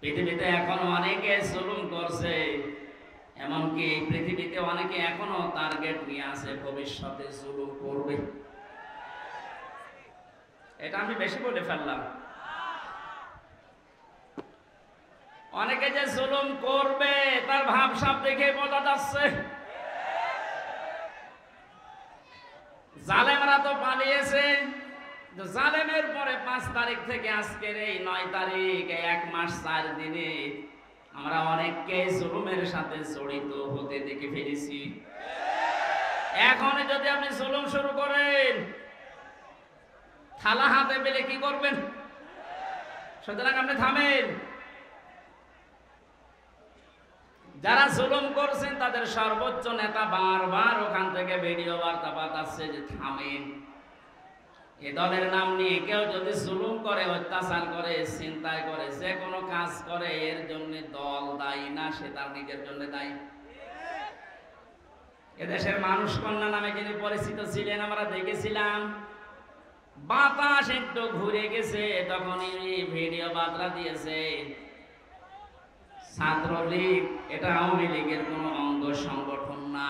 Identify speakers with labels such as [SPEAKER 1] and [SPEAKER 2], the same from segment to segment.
[SPEAKER 1] পৃথিবীতে এখনো অনেকে জুলুম করছে, এমনকি পৃথিবীতে অনেকে এখনো টার্গেট নিয়ে আছে ভবিষ্যতে জুলুম করবে। এটা আমি বেশি বলে ফেললাম। অনেকে যে জুলুম করবে তার ভাবসাব দেখে বোঝা যাচ্ছে। জালেমরা তো পালিয়েছে, জালেমের পরে 5 তারিখ থেকে আজকের এই 9 তারিখ, 1 মাস 4 দিনে আমরা অনেককে জুলুমের সাথে জড়িত হতে দেখে ফেলেছি। এখন যদি আপনি জুলুম শুরু করেন, থালা হাতে পেলে কি করবেন? সুতরাং আপনি থামেন। যারা জুলুম করছেন তাদের সর্বোচ্চ নেতা বারবার ওখান থেকে ভিডিও বার্তা পাঠাচ্ছে যে থামেন। এ দলের নাম নিয়ে কেউ যদি জুলুম করে, অত্যাচার করে, চিন্তা করে, যে কোনো কাজ করে, এর জন্য দল দায়ী না, সে তার নিজের জন্য দায়ী। এদেশের মানুষ কন্যা নামে যিনি পরিচিত ছিলেন, আমরা দেখেছিলাম, বাতাস একটু ঘুরে গেছে তখনই ভিডিও বার্তা দিয়েছে ছাত্রলীগ এটা আওয়ামী লীগের কোন অঙ্গ সংগঠন না।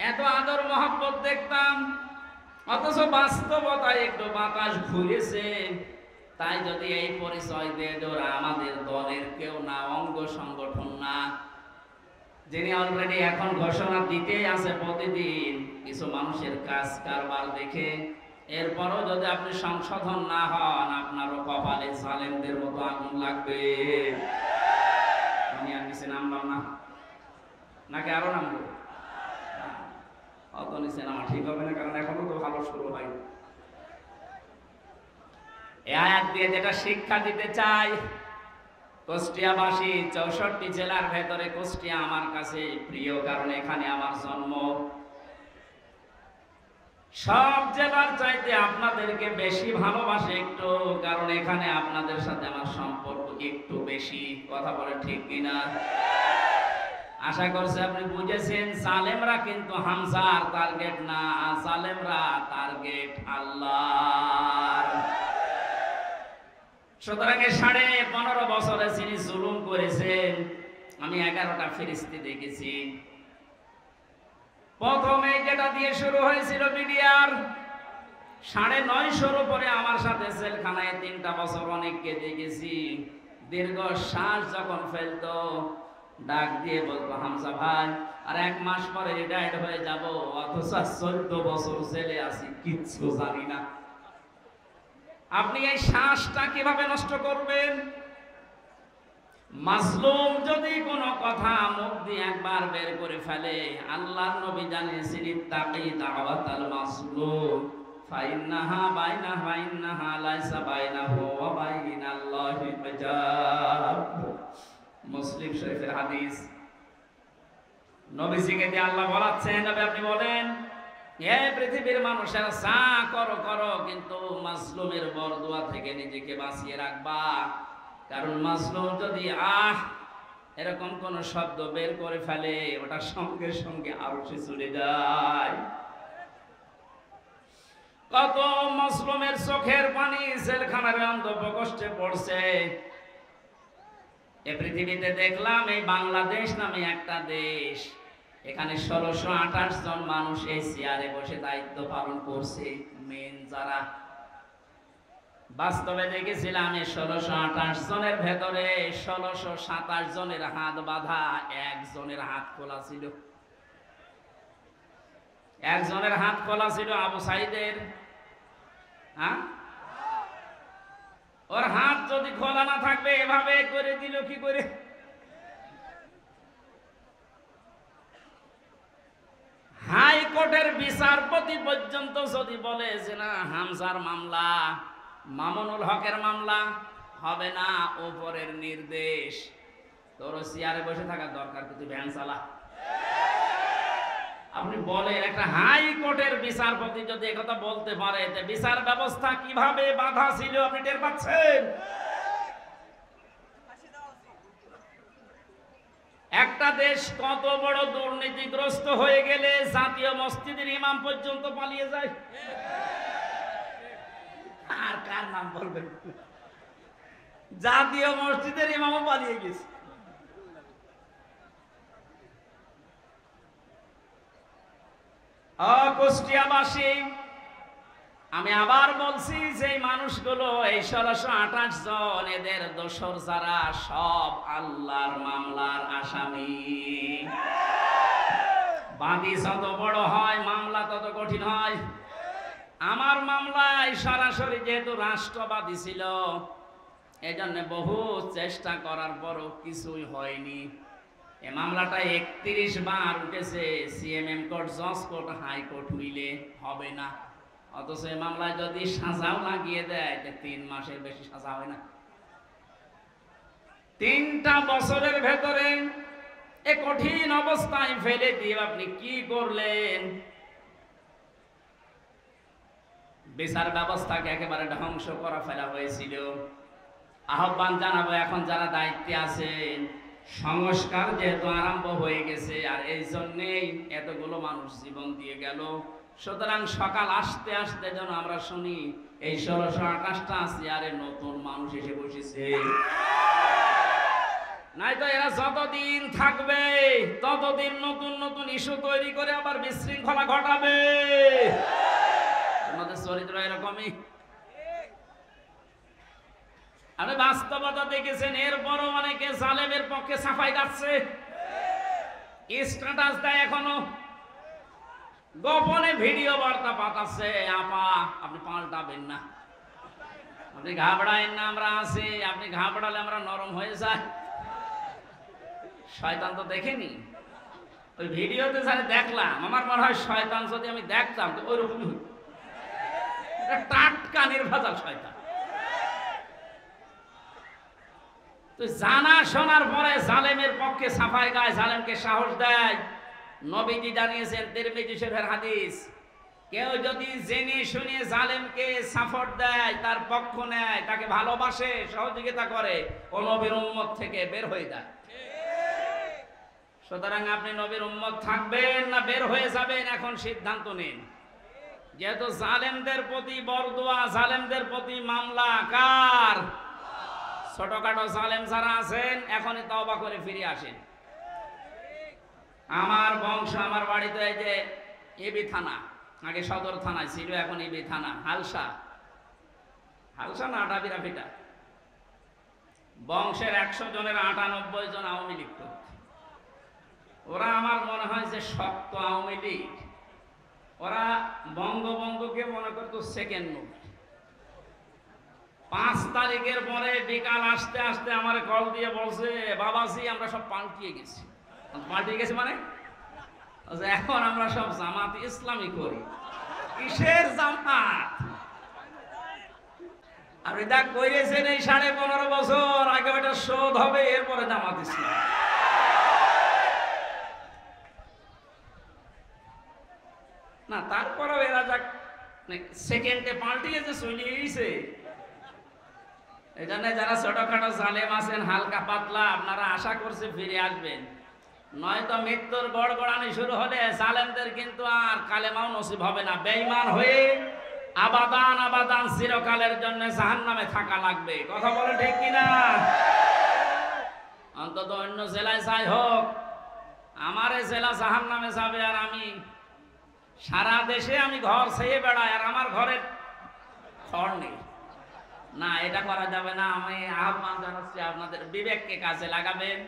[SPEAKER 1] এত আদর মহব্বত দেখতাম, অথচ বাস্তবতায় একটু বাতাস ঘুরেছে। তাই যদি এই পরিচয় দিয়ে ওরা আমাদের দলের কেউ না, অঙ্গ সংগঠন না, যিনি অলরেডি এখন ঘোষণা দিতে আছে প্রতিদিন কিছু মানুষের কাজ কারবার দেখে, এরপরও যদি আপনি সংশোধন না হন, আপনারও কপালে জালেমদের মতো আগুন লাগবে। আমি আর নিচে নামলাম না, নাকি আরো নামবো? অত নিচে নামা ঠিক হবে না, কারণ এখনো তো ভালো শুরু হয়। এই আয়াত দিয়ে যেটা শিক্ষা দিতে চাই, কুষ্টিয়াবাসী, 64 জেলার ভেতরে কুষ্টিয়া আমার কাছে প্রিয়, কারণ এখানে আমার জন্ম। সব জেলার চাইতে আপনাদেরকে বেশি ভালোবাসে একটু, কারণ এখানে আপনাদের সাথে আমার সম্পর্ক একটু বেশি। কথা বলে ঠিক কিনা? আশা করছি আপনি বুঝেছেন। জালেমরা কিন্তু হামজার টার্গেট না, জালেমরা টার্গেট আল্লাহ। সুতরাং 15.5 বছরে যিনি জুলুম করেছেন, আমি 11টা ফেরেশতা দেখেছি। প্রথমে যেটা দিয়ে শুরু হয়েছিল মিডিয়ার, 950 উপরে আমার সাথে জেলখানায় 3টা বছর অনেককে দেখেছি। দীর্ঘ শ্বাস যখন ফেলতো, ডাক দিয়ে বলতো হামজা ভাই আর 1 মাস পরে রিটায়ার্ড হয়ে যাব, অথচ 14 বছর জেলে আছি, কিচ্ছু জানি না। আপনি এই শ্বাসটা কিভাবে নষ্ট করবেন? মাজলুম যদি কোনো কথা মুখ দিয়ে একবার বের করে ফেলে, আল্লাহর নবী জানিয়েছেন ইত্তাকি দাওয়াতাল মাজলুম ফাইন্নাহা বাইনাহা লাইসা বাইনাহু ওয়া বাইনাল্লাহি হিজাব। মুসলিম শরীফের হাদিস। নবীজিকে দিয়ে আল্লাহ বলাচ্ছেন, নবী আপনি বলেন, হে পৃথিবীর মানুষেরা যা করো করো, কিন্তু মাজলুমের বরদোয়া থেকে নিজেকে বাঁচিয়ে রাখবা। কারণ মাজলুম যদি এরকম কোন শব্দ বের করে ফেলে, ওটা সঙ্গে সঙ্গে আরশে চলে যায়। কত মাজলুমের চোখের পানি জেলখানার অন্তঃপ্রকোষ্ঠে পড়ছে। এই পৃথিবীতে দেখলাম, এই বাংলাদেশ নামে একটা দেশ, এখানে 1628 জন মানুষ এই চেয়ারে বসে দায়িত্ব পালন করছে। মেন যারা, বাস্তবে দেখেছিলাম এই 1628 জনের ভেতরে 1627 জনের হাত বাঁধা, একজনের হাত খোলা ছিল। একজনের হাত খোলা ছিল আবু সাইদের। ওর হাত যদি খোলা না থাকবে, এভাবে করে দিল কি করে? হাইকোর্টের বিচারপতি পর্যন্ত যদি বলে যে না, হামজার মামলা, মামুনুল হকের মামলা হবে না, ওপরের নির্দেশ, তোর চেয়ারে বসে থাকার দরকার, কিন্তু ভ্যান চালা। আপনি বলেন, একটা হাইকোর্টের বিচারপতি যদি একথা বলতে পারে, বিচার ব্যবস্থা কিভাবে বাধা ছিল আপনি টের পাচ্ছেন? একটা দেশ কত বড় দুর্নীতিগ্রস্ত হয়ে গেলে জাতীয় মসজিদের ইমাম পর্যন্ত পালিয়ে যায়। আর কার নাম বলবেন? জাতীয় মসজিদের ইমামও পালিয়ে গেছে। কুষ্টিয়াবাসী, আমি আবার বলছি যে মানুষগুলো এই 1628 জন, এদের দোসর যারা সব আল্লাহর মামলার আসামি। বাদী যত বড় হয় মামলা তত কঠিন হয়। আমার মামলায় সরাসরি যেহেতু রাষ্ট্রবাদী ছিল, এজন্য বহু চেষ্টা করার পরও কিছুই হয়নি। এ মামলাটা 31 বার উঠেছে, সিএমএম কোর্ট, জজ কোর্ট, হাইকোর্ট মিলে হবে না। অথচ এই মামলায় যদি সাজাও লাগিয়ে দেয় 3 মাসের বেশি সাজা হয় না। 3টা বছরের ভেতরে এ কঠিন অবস্থায় ফেলে দিয়ে আপনি কি করলেন? বিচার ব্যবস্থাকে একেবারে ধ্বংস করা ফেলা হয়েছিল। আহ্বান জানাবো, এখন যারা দায়িত্বে আছেন, সংস্কার যেহেতু আরম্ভ হয়ে গেছে, আর এই জন্যেই এতগুলো মানুষ জীবন দিয়ে গেল, সুতরাং সকাল আসতে আসতে যেন আমরা শুনি এই 1628টা চেয়ারে নতুন মানুষ এসে বসেছে। নাই তো এরা যতদিন থাকবে ততদিন নতুন নতুন ইস্যু তৈরি করে আবার বিশৃঙ্খলা ঘটাবে। আমাদের চরিত্র এরকমই। আপনি বাস্তবতা দেখেছেন, এরপরও অনেকে জালেমের পক্ষে সাফাই গাচ্ছে, স্ট্যাটাস দেয়, এখনো গোপনে ভিডিও বার্তা পাঠাচ্ছে। আপা আপনি পাল্টাবেন না, আপনি ঘাবড়ায়েন না, আমরা আছি। আপনি ঘাবড়ালে আমরা নরম হয়ে যাই। শয়তান তো দেখেনি, ওই ভিডিওতে যারা দেখলাম, আমার মনে হয় শয়তান যদি আমি দেখতাম তো ওইরকমই টাটকা নির্ভেজাল শয়তান। তো জানা শোনার পরে জালেমের পক্ষে সাফাই গায়, জালেমকে সাহস দেয়। নবীজি জানিয়েছেন, তিরমিজি শরীফের হাদিস, কেউ যদি জেনে শুনে জালেমকে সাপোর্ট দেয়, তার পক্ষ নেয়, তাকে ভালোবাসে, সহযোগিতা করে, ও নবীর উম্মত থেকে বের হয়ে যায়। সুতরাং আপনি নবীর উম্মত থাকবেন না বের হয়ে যাবেন, এখন সিদ্ধান্ত নিন। যেহেতু জালেমদের প্রতি বরদোয়া, জালেমদের প্রতি মামলা কার? ছোটখাটো জালেম যারা আছেন, এখনই তওবা করে ফিরে আসেন। আমার বংশ, আমার বাড়িতে এই যে এবি থানা, আগে সদর থানায় ছিল, এখন এবি থানা, হালসা না আটাবিরাফিটা, বংশের 100 জনের 98 জন আওয়ামী লীগ। ওরা আমার মনে হয় যে শক্ত আওয়ামী লীগ। ওরা বঙ্গবন্ধুকে মনে করতো সেকেন্ড মুভ। 5 তারিখের পরে বিকাল আসতে আসতে আমার কল দিয়ে বলছে, বাবাজি আমরা সব পাল্টিয়ে গেছি। পাল্টিয়ে গেছি মানে এখন আমরা সব জামাত ইসলামী করি। কিসের জামাত? আপনি যা করেছেন এই 15.5 বছর আগে, ওটা শোধ হবে, এরপরে জামাত ইসলাম। না তারপরেও এরা যা সেকেন্ডে পাল্টিয়েছে, চলে গেছে। এই জন্য যারা ছোটখাটো জালেম আছেন, হালকা পাতলা, আপনারা আশা করছে ফিরে আসবেন। নয়তো মৃত্যুর গড়গড়ানি শুরু হলে জালেমদের কিন্তু আর কালেমাও নসিব হবে না। বেঈমান হয়ে আবাদান আবাদান চিরকালের জন্য জাহান্নামে থাকা লাগবে। কথা বলে ঠিক কিনা? অন্তত অন্য জেলায় যাই হোক, আমার এই জেলা জাহান্নামে যাবে, আর আমি সারা দেশে আমি ঘর ছেয়ে বেড়াই, আর আমার ঘরের খড় নেই। না, এটা করা যাবে না। আমি আহ্বান জানাচ্ছি, আপনাদের বিবেককে কাজে লাগাবেন।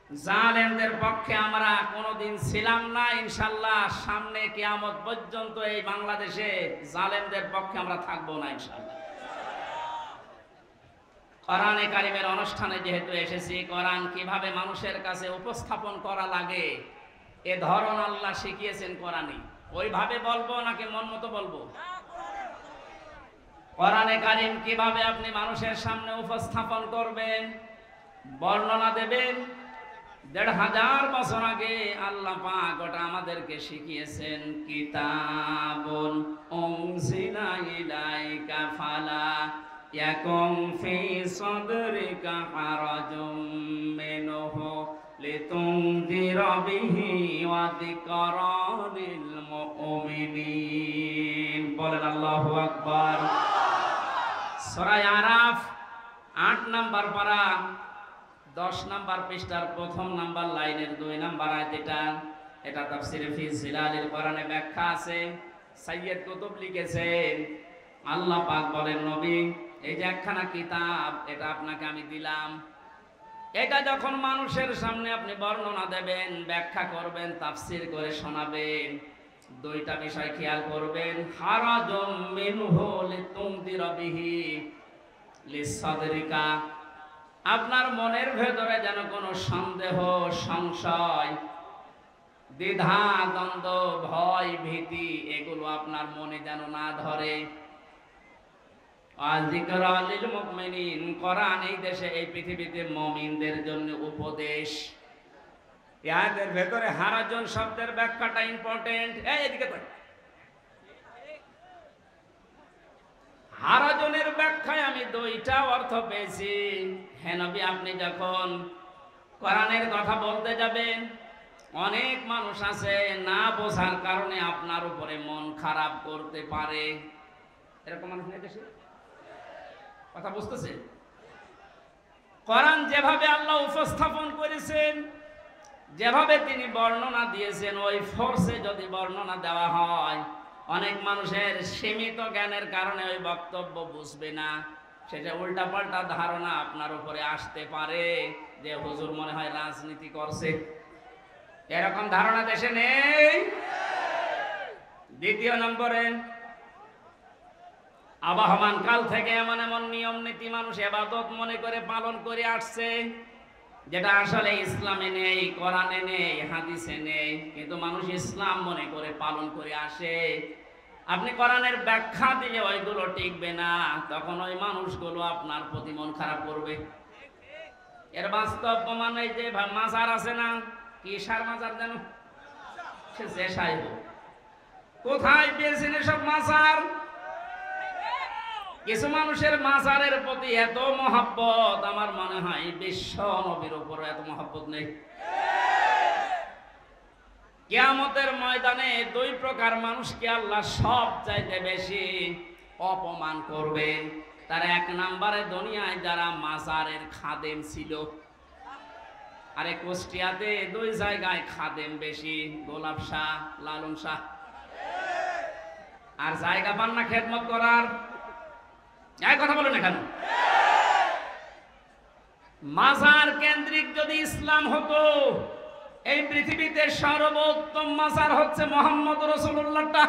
[SPEAKER 1] জালেমদের পক্ষে আমরা কোনোদিন ছিলাম না, ইনশাল্লাহ সামনে কিয়ামত পর্যন্ত এই বাংলাদেশে জালেমদের পক্ষে আমরা থাকবো না ইনশাল্লাহ। কোরআনে কারিমের অনুষ্ঠানে যেহেতু এসেছি, কোরআন কিভাবে মানুষের কাছে উপস্থাপন করা লাগে এ ধরন আল্লাহ শিখিয়েছেন কোরআনে। ওইভাবে বলবো নাকি মন মতো বলবো? কোরআনে কারিম কিভাবে আপনি মানুষের সামনে উপস্থাপন করবেন, বর্ণনা দেবেন, 1500 বছর আগে আল্লাহ পাক ওটা আমাদেরকে শিখিয়েছেন। কিতাবুন উনজিলা ইলাইকা ফালা ইয়াকুম ফি সাদরিকা হারাজুম মিনহু লিতুনযিরা বিহি ওয়া যিকরা লিল মুমিনিন। বলেন আল্লাহু আকবার। সূরা আরাফ 8 নাম্বার পারা 10 নাম্বার পৃষ্ঠার প্রথম নাম্বার লাইনের 2 নাম্বার আয়াত এটা তাফসীরে ফি জিলালিল কোরআনে ব্যাখ্যা আছে। সাইয়্যিদ কুতুব লিখেছেন, আল্লাহ পাক বলেন, নবী এই যে একখানা কিতাব এটা আপনাকে আমি দিলাম, এটা যখন মানুষের সামনে আপনি বর্ণনা দেবেন, ব্যাখ্যা করবেন, তাফসীর করে শোনাবেন, দুইটা বিষয় খেয়াল করবেন। হারাজুম মিনহু লিতুমদিরা বিহি লিসাদরিকা, আপনার মনের ভেতরে যেন কোনো সন্দেহ, সংশয়, দ্বিধা, দ্বন্দ্ব, ভয়, ভীতি এগুলো আপনার মনে যেন না ধরে। যিকরা লিল মুমিনিন, কোরআন এই দেশে এই পৃথিবীতে মুমিনদের জন্য উপদেশ। এর ভেতরে হারাজন শব্দের ব্যাখ্যাটা ইম্পর্টেন্ট। এইদিকে হারাজনের ব্যাখ্যায় আমি দুইটা অর্থ পেয়েছি। হে নবী, আপনি যখন কোরআনের কথা বলতে যাবেন, অনেক মানুষ আছে না বোঝার কারণে আপনার উপরে মন খারাপ করতে পারে। এরকম মানুষ নেই দেশে? কথা বুঝতেছে? কোরআন যেভাবে আল্লাহ উপস্থাপন করেছেন, যেভাবে তিনি বর্ণনা দিয়েছেন, ওই ফোর্সে যদি বর্ণনা দেওয়া হয়, অনেক মানুষের সীমিত জ্ঞানের কারণে ওই বক্তব্য বুঝবে না, সেটা উল্টাপাল্টা ধারণা আপনার উপরে আসতে পারে যে হুজুর মনে হয় রাজনীতি করছে। এরকম ধারণা দেশে নেই। দ্বিতীয় নম্বরে, আবহমান কাল থেকে এমন এমন নিয়ম নীতি মানুষ ইবাদত মনে করে পালন করে আসছে, যেটা আসলে ইসলামে নেই, কোরআনে নেই, হাদিসে নেই, কিন্তু মানুষ ইসলাম মনে করে পালন করে আসে। আপনি কোরআনের ব্যাখ্যা দিলে ওইগুলো টিকবে না, তখন ওই মানুষগুলো আপনার প্রতি মন খারাপ করবে। এর বাস্তব প্রমাণ এই যে মাজার আছে না, কি সার মাজার যেন, সে যে সাইব, কোথায় পেয়েছেন এসব মাজার? কিছু মানুষের মাজারের প্রতি এত মহব্বত, আমার মনে হয় বিশ্ব নবীর উপর এত মহব্বত নেই। কিয়ামতের ময়দানে দুই প্রকার মানুষকে আল্লাহ সব চাইতে বেশি অপমান করবেন। তার এক নম্বরে দুনিয়ায় যারা মাজারের খাদেম ছিল, আরে কুষ্টিয়াতে দুই জায়গায় খাদেম বেশি, গোলাপ শাহ, লালন শাহ, আর জায়গা পান না খেদমত করার। এই কথা বলেন না কেন? মাজার কেন্দ্রিক যদি ইসলাম হতো, এই পৃথিবীতে সর্বোত্তম মাজার হচ্ছে মুহাম্মদ রাসূলুল্লাহটা।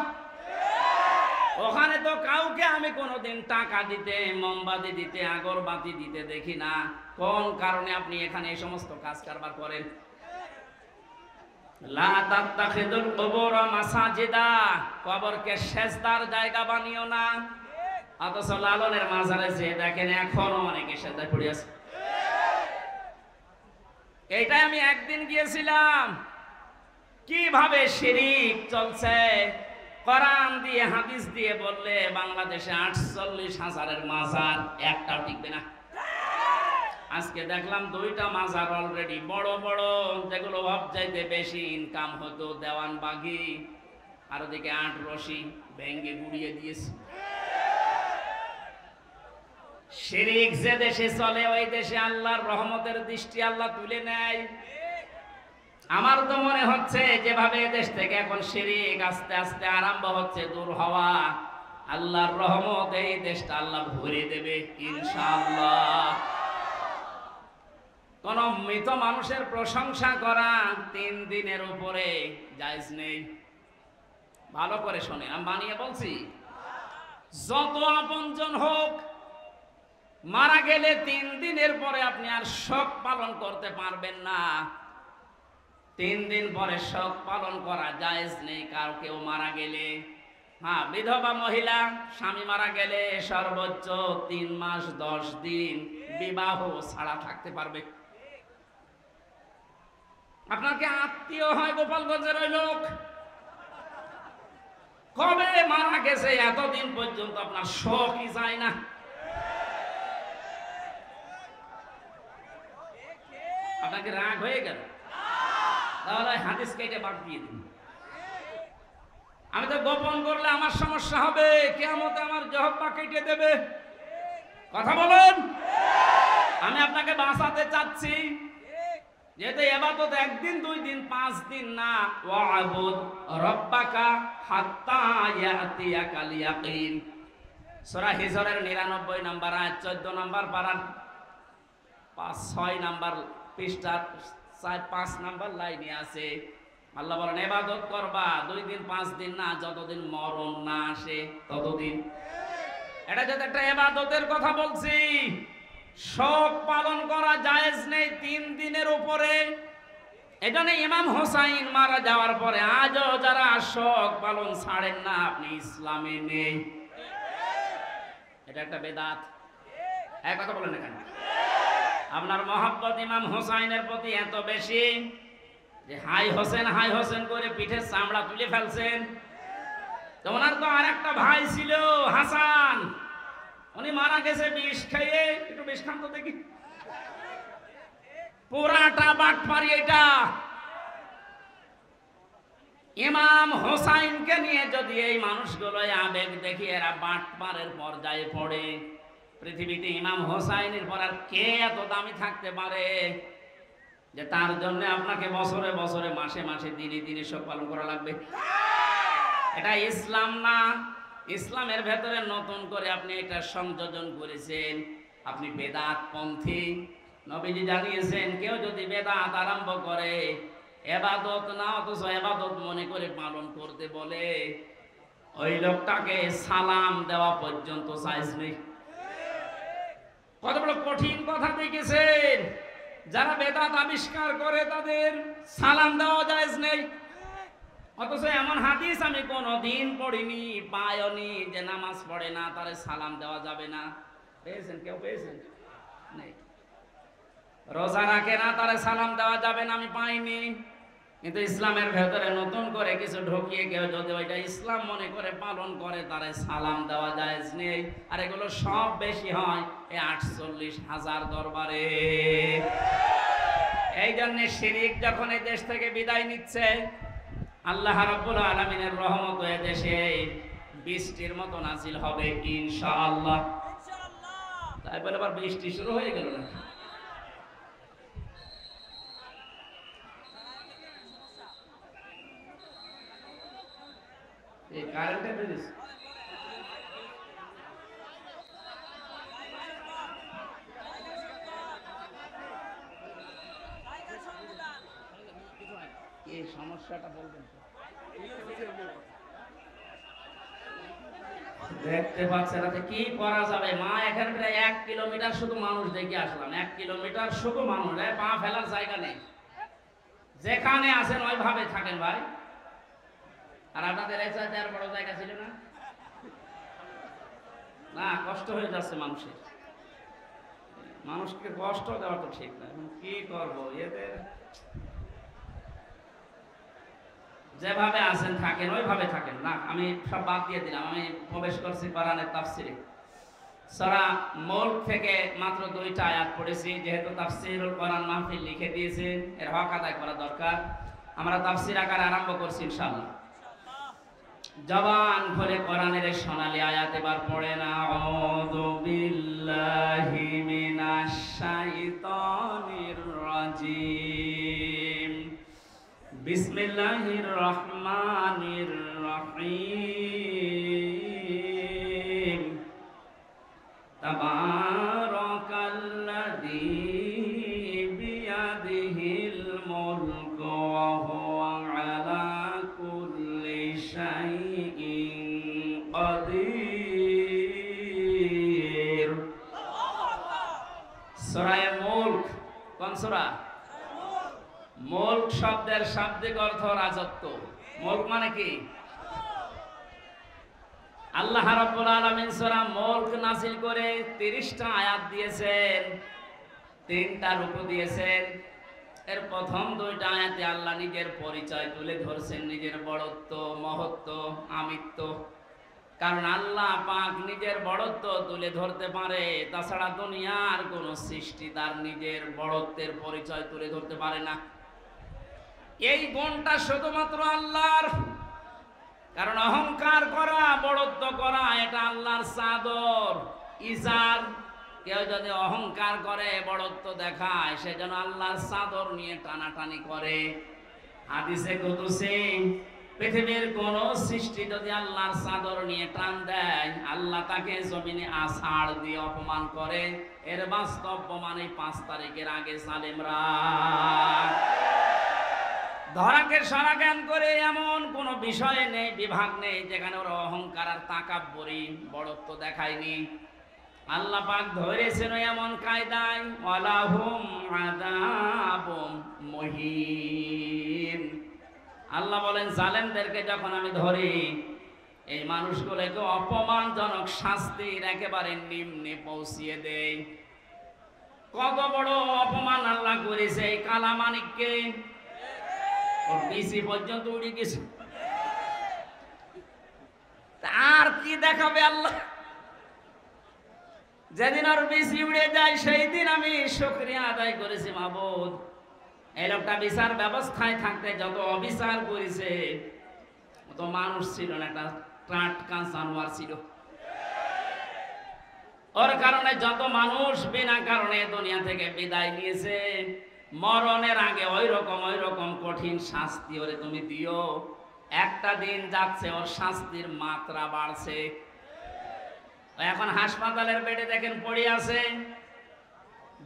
[SPEAKER 1] ওখানে তো কাউকে আমি কোনোদিন টাকা দিতে, মোমবাতি দিতে, আগরবাতি দিতে দেখি না। কোন কারণে আপনি এখানে এই সমস্ত কাজ কারবার করেন? লা তাত্তাখিদুল কুবুর মাসাজিদা, কবরকে সেজদার জায়গা বানিও না। অথচ লালনের মাজারে যে দেখেন এখনো অনেকে সেজদায় পড়ে আছে। এইটাই আমি একদিন গিয়েছিলাম, কিভাবে শিরিক চলছে। কোরআন দিয়ে হাদিস দিয়ে বললে বাংলাদেশে 48,000-এর মাজার, একটাও টিকবে না। আজকে দেখলাম দুইটা মাজার অলরেডি বড় বড়, যেগুলো সবচাইতে বেশি ইনকাম হতো, দেওয়ানবাগি আর ওদিকে 8 রশি ভেঙ্গে গুড়িয়ে দিয়েছে। শিরিক যে দেশে চলে, ওই দেশে আল্লাহর রহমতের দৃষ্টি আল্লাহ তুলে নেয়। আমার তো মনে হচ্ছে যেভাবে দেশ থেকে এখন শিরিক আস্তে আস্তে আরম্ভ হচ্ছে দূর হওয়া, আল্লাহর রহমত এই দেশটা আল্লাহ ভরে দেবে ইনশাআল্লাহ। কোন মৃত মানুষের প্রশংসা করা 3 দিনের উপরে জায়েজ নেই। ভালো করে শোনে, আমি বানিয়ে বলছি। যত আপনজন হোক, মারা গেলে 3 দিনের পরে আপনি আর শোক পালন করতে পারবেন না। 3 দিন পরে শোক পালন করা জায়েজ নেই কারো কেউ মারা গেলে। হ্যাঁ, বিধবা মহিলা স্বামী মারা গেলে সর্বোচ্চ 3 মাস 10 দিন বিবাহ ছাড়া থাকতে পারবে। আপনার কি আত্মীয় হয় গোপালগঞ্জের ওই লোক? কবে মারা গেছে এতদিন পর্যন্ত আপনার শোকই যায় না। আপনাকে রাগ হয়ে গেল, তাহলে হাদিস কেটে বাদ দিয়ে দিন। আমি তো গোপন করলে আমার সমস্যা হবে, কিয়ামতে আমার জহব্বা কেটে দেবে। কথা বলেন। আমি আপনাকে বাঁচাতে চাচ্ছি, যেহেতু ইবাদত একদিন 2 দিন 5 দিন না, ওয়া'বুদ রাব্বাকা হাত্তা ইয়াতিয়াকাল ইয়াকিন। সূরা হিজরের 99 নম্বর আয়াত 14 নম্বর পারার 6 নম্বর পৃষ্ঠার 5 নম্বর লাইনে আছে। আল্লাহ বলেন ইবাদত করবা 2 দিন 5 দিন না, যতদিন মরণ না আসে ততদিন। এটা যদি একটা ইবাদতের কথা বলছি, শোক পালন করা জায়েজ নেই 3 দিনের উপরে। এটা নিয়ে ইমাম হোসাইন মারা যাওয়ার পরে আজও যারা শোক পালন ছাড়েন না, আপনি ইসলামে নেই। এটা একটা বেদাত। এক কথা বলেন না কেন? আপনার মহব্বত ইমাম হোসাইনের প্রতি এত বেশি যে হাই হোসেন করে পিঠের চামড়া তুলে ফেলছেন। তো ওনার তো আর একটা ভাই ছিল হাসান, উনি মারা গেছে বিষ খেয়ে। একটু বিষ খান তো দেখি। পুরাটা বাটপারি এটা। ইমাম হোসাইনকে নিয়ে যদি এই মানুষগুলো আবেগ দেখি এরা বাটপারের পর্যায়ে পড়ে, পৃথিবীতে ইমাম হোসাইনের পর আর কে এত দামি থাকতে পারে যে তার জন্য আপনাকে বছরে বছরে মাসে মাসে দিনে দিনে শোক পালন করা লাগবে? এটা ইসলাম না। ইসলামের ভেতরে নতুন করে আপনি এটা সংযোজন করেছেন, আপনি বেদাত পন্থী। নবীজি জানিয়েছেন কেউ যদি বেদাত আরম্ভ করে, ইবাদত না অথচ ইবাদত মনে করে পালন করতে বলে, ওই লোকটাকে সালাম দেওয়া পর্যন্ত সাইজ নেই। কত বড় কঠিন কথা দেখেছেন। যারা বেদাত আবিষ্কার করে তাদের সালাম দেওয়া জায়েজ নেই। অথচ এমন হাদিস আমি কোনদিন পড়িনি, পাইনি যে নামাজ পড়ে না তারে সালাম দেওয়া যাবে না। পেয়েছেন? কেউ পেয়েছেন? নেই। রোজা রাখে না তারে সালাম দেওয়া যাবে না, আমি পাইনি। কিন্তু ইসলামের ভেতরে নতুন করে কিছু ঢুকিয়ে কেউ যদি ওইটা ইসলাম মনে করে পালন করে, তারে সালাম দেওয়া জায়েজ নেই। আর এগুলো সব বেশি হয় এই 48,000 দরবারে। এই জন্য শিরিক যখন এই দেশ থেকে বিদায় নিচ্ছে, আল্লাহ রাব্বুল আলামিনের রহমত এই দেশে বৃষ্টির মতো নাজিল হবে ইনশাআল্লাহ। তাই বলে আবার বৃষ্টি শুরু হয়ে গেল না? এই কারেন্টের বিল এই সমস্যাটা বলবেন। দেখতে পাচ্ছেন কি করা যাবে? মা এখানে প্রায় 1 কিলোমিটার শুধু মানুষ দেখে আসলাম। 1 কিলোমিটার শুধু মানুষ, পা ফেলার জায়গা নেই। যেখানে আছেন ওইভাবে থাকেন ভাই। আর আপনাদের এই চাইতে আর বড় জায়গা ছিল না? না, কষ্ট হয়ে যাচ্ছে মানুষের। মানুষকে কষ্ট দেওয়া তো ঠিক না। কি করবো? এদের যেভাবে আছেন থাকেন, ওইভাবে থাকেন। না, আমি সব বাদ দিয়ে দিলাম। আমি প্রবেশ করছি কোরআনের তাফসিরে। সূরা মুলক থেকে মাত্র 2টা আয়াত পড়েছি। যেহেতু তাফসিরুল কোরআন মাহফিল লিখে দিয়েছেন, এর হক আদায় করা দরকার। আমরা তাফসির আকারে আরম্ভ করছি ইনশাআল্লাহ। জবান খুলে কোরআনের সোনালী আয়াত এবার পড়েন। আউযু বিল্লাহি মিনাশ শাইতানির রাজিম। বিসমিল্লাহির রহমানির রহিম। তাবারাকাল্লাযী বিয়াদিহিল মুলকু ওয়া হুয়া আলা কুল্লি শাইইন কাদির। সূরা মুলক কোন সূরা? মুলক শব্দের শাব্দিক অর্থ রাজত্ব। মুলক মানে কি? আল্লাহ রাব্বুল আলামিন সূরা মুলক নাযিল করে 30টা আয়াত দিয়েছেন, 3টা রুকু দিয়েছেন। এর প্রথম 2টা আয়াতে আল্লাহ নিজের পরিচয় তুলে ধরছেন, নিজের বড়ত্ব, মহত্ব, আমিত্ব। কারণ আল্লাহ পাক নিজের বড়ত্ব তুলে ধরতে পারে, তাছাড়া দুনিয়ার কোন সৃষ্টি তার নিজের বড়ত্বের পরিচয় তুলে ধরতে পারে না। এই গুণটা শুধুমাত্র আল্লাহর। কারণ অহংকার করা, বড়ত্ব করা এটা আল্লাহর চাদর, ইজার। কেউ যদি অহংকার করে, বড়ত্ব দেখায়, সে যেন আল্লাহর চাদর নিয়ে টানাটানি করে। হাদিসে কুদসি, পৃথিবীর কোন সৃষ্টি যদি আল্লাহর চাদর নিয়ে টান দেয়, আল্লাহ তাকে জমিনে আছাড় দিয়ে অপমান করে। এর বাস্তব প্রমাণ এই 5 তারিখের আগে জালেমরা ধরাকে সারা জ্ঞান করে এমন কোন বিষয় নেই, বিভাগ নেই যেখানে ওরা অহংকার আর তাকাব্বুরি, বড়ত্ব দেখায়নি। আল্লাহ পাক ধরেছেন এমন কায়দায়, ওয়ালাহুম আযাবুম মুহিন। আল্লাহ বলেন, জালেমদেরকে যখন আমি ধরি, এই মানুষগুলোকে অপমানজনক শাস্তির একেবারে নিম্নে পৌঁছিয়ে দেই। কত বড় অপমান আল্লাহ করেছে এই কালামানিককে, ওর বিসি পর্যন্ত উড়ে গেছে। আর কি দেখাবে আল্লাহ? যেদিন ওর বিসি উড়ে যায়, সেই দিন আমি শুকরিয়া আদায় করেছি, মাবুদ, এই লোকটা বিচার ব্যবস্থায় থাকতে যত অবিচার করেছে, তো মানুষ ছিল না, একটা টাটকা জানোয়ার ছিল। ওর কারণে যত মানুষ বিনা কারণে দুনিয়া থেকে বিদায় নিয়েছে, মরণের আগে ওই রকম কঠিন শাস্তি ওরে তুমি দিও। একটা দিন যাচ্ছে, ওর শাস্তির মাত্রা বাড়ছে। এখন হাসপাতালের বেডে দেখেন পড়ে আছে।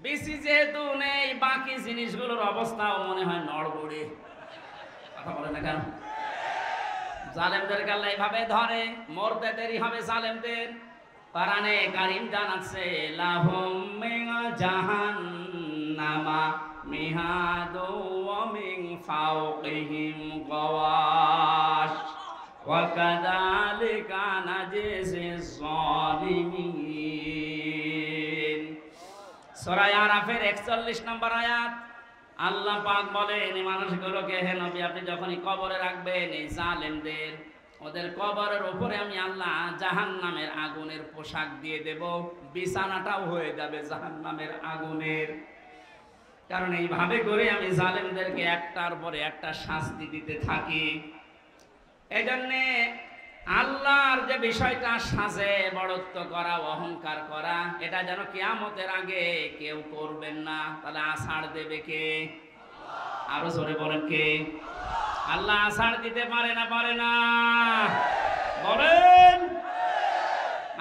[SPEAKER 1] বেশি যেহেতু নেই, বাকি জিনিসগুলোর অবস্থাও মনে হয় নড়বড়ে। কথা বলে না কেন? জালেমদের আল্লাহ এইভাবে ধরে, মরতে দেরি হবে জালেমদের। কোরআনে কারীম জানাচ্ছে, লাহুম মিন জাহান্নামা মিহাদু ওয়া মিন ফাওকিহিম গাওয়াশ ওয়া কাযালিকা নাজিজিজ যালিমিন। সূরা আরাফের 41 নম্বর আয়াত। আল্লাহ পাক বলেন, এই মানুষগুলোকে, হে নবী, আপনি যখনই কবরে রাখবেন এই জালেমদের, ওদের কবরের উপরে আমি আল্লাহ জাহান্নামের আগুনের পোশাক দিয়ে দেব, বিছানাটাও হয়ে যাবে জাহান্নামের আগুনের। কারণ এইভাবে করে আমি জালেমদেরকে একটার পরে একটা শাস্তি দিতে থাকি। এই জন্যে আল্লাহর যে বিষয়টা সাজে, বড়ত্ব করা, অহংকার করা, এটা যেন কিয়ামতের আগে কেউ করবেন না। তাহলে আষাঢ় দেবে কে? আরো জোরে বলেন কে? আল্লাহ আষাঢ় দিতে পারে না? পারে না? বলেন।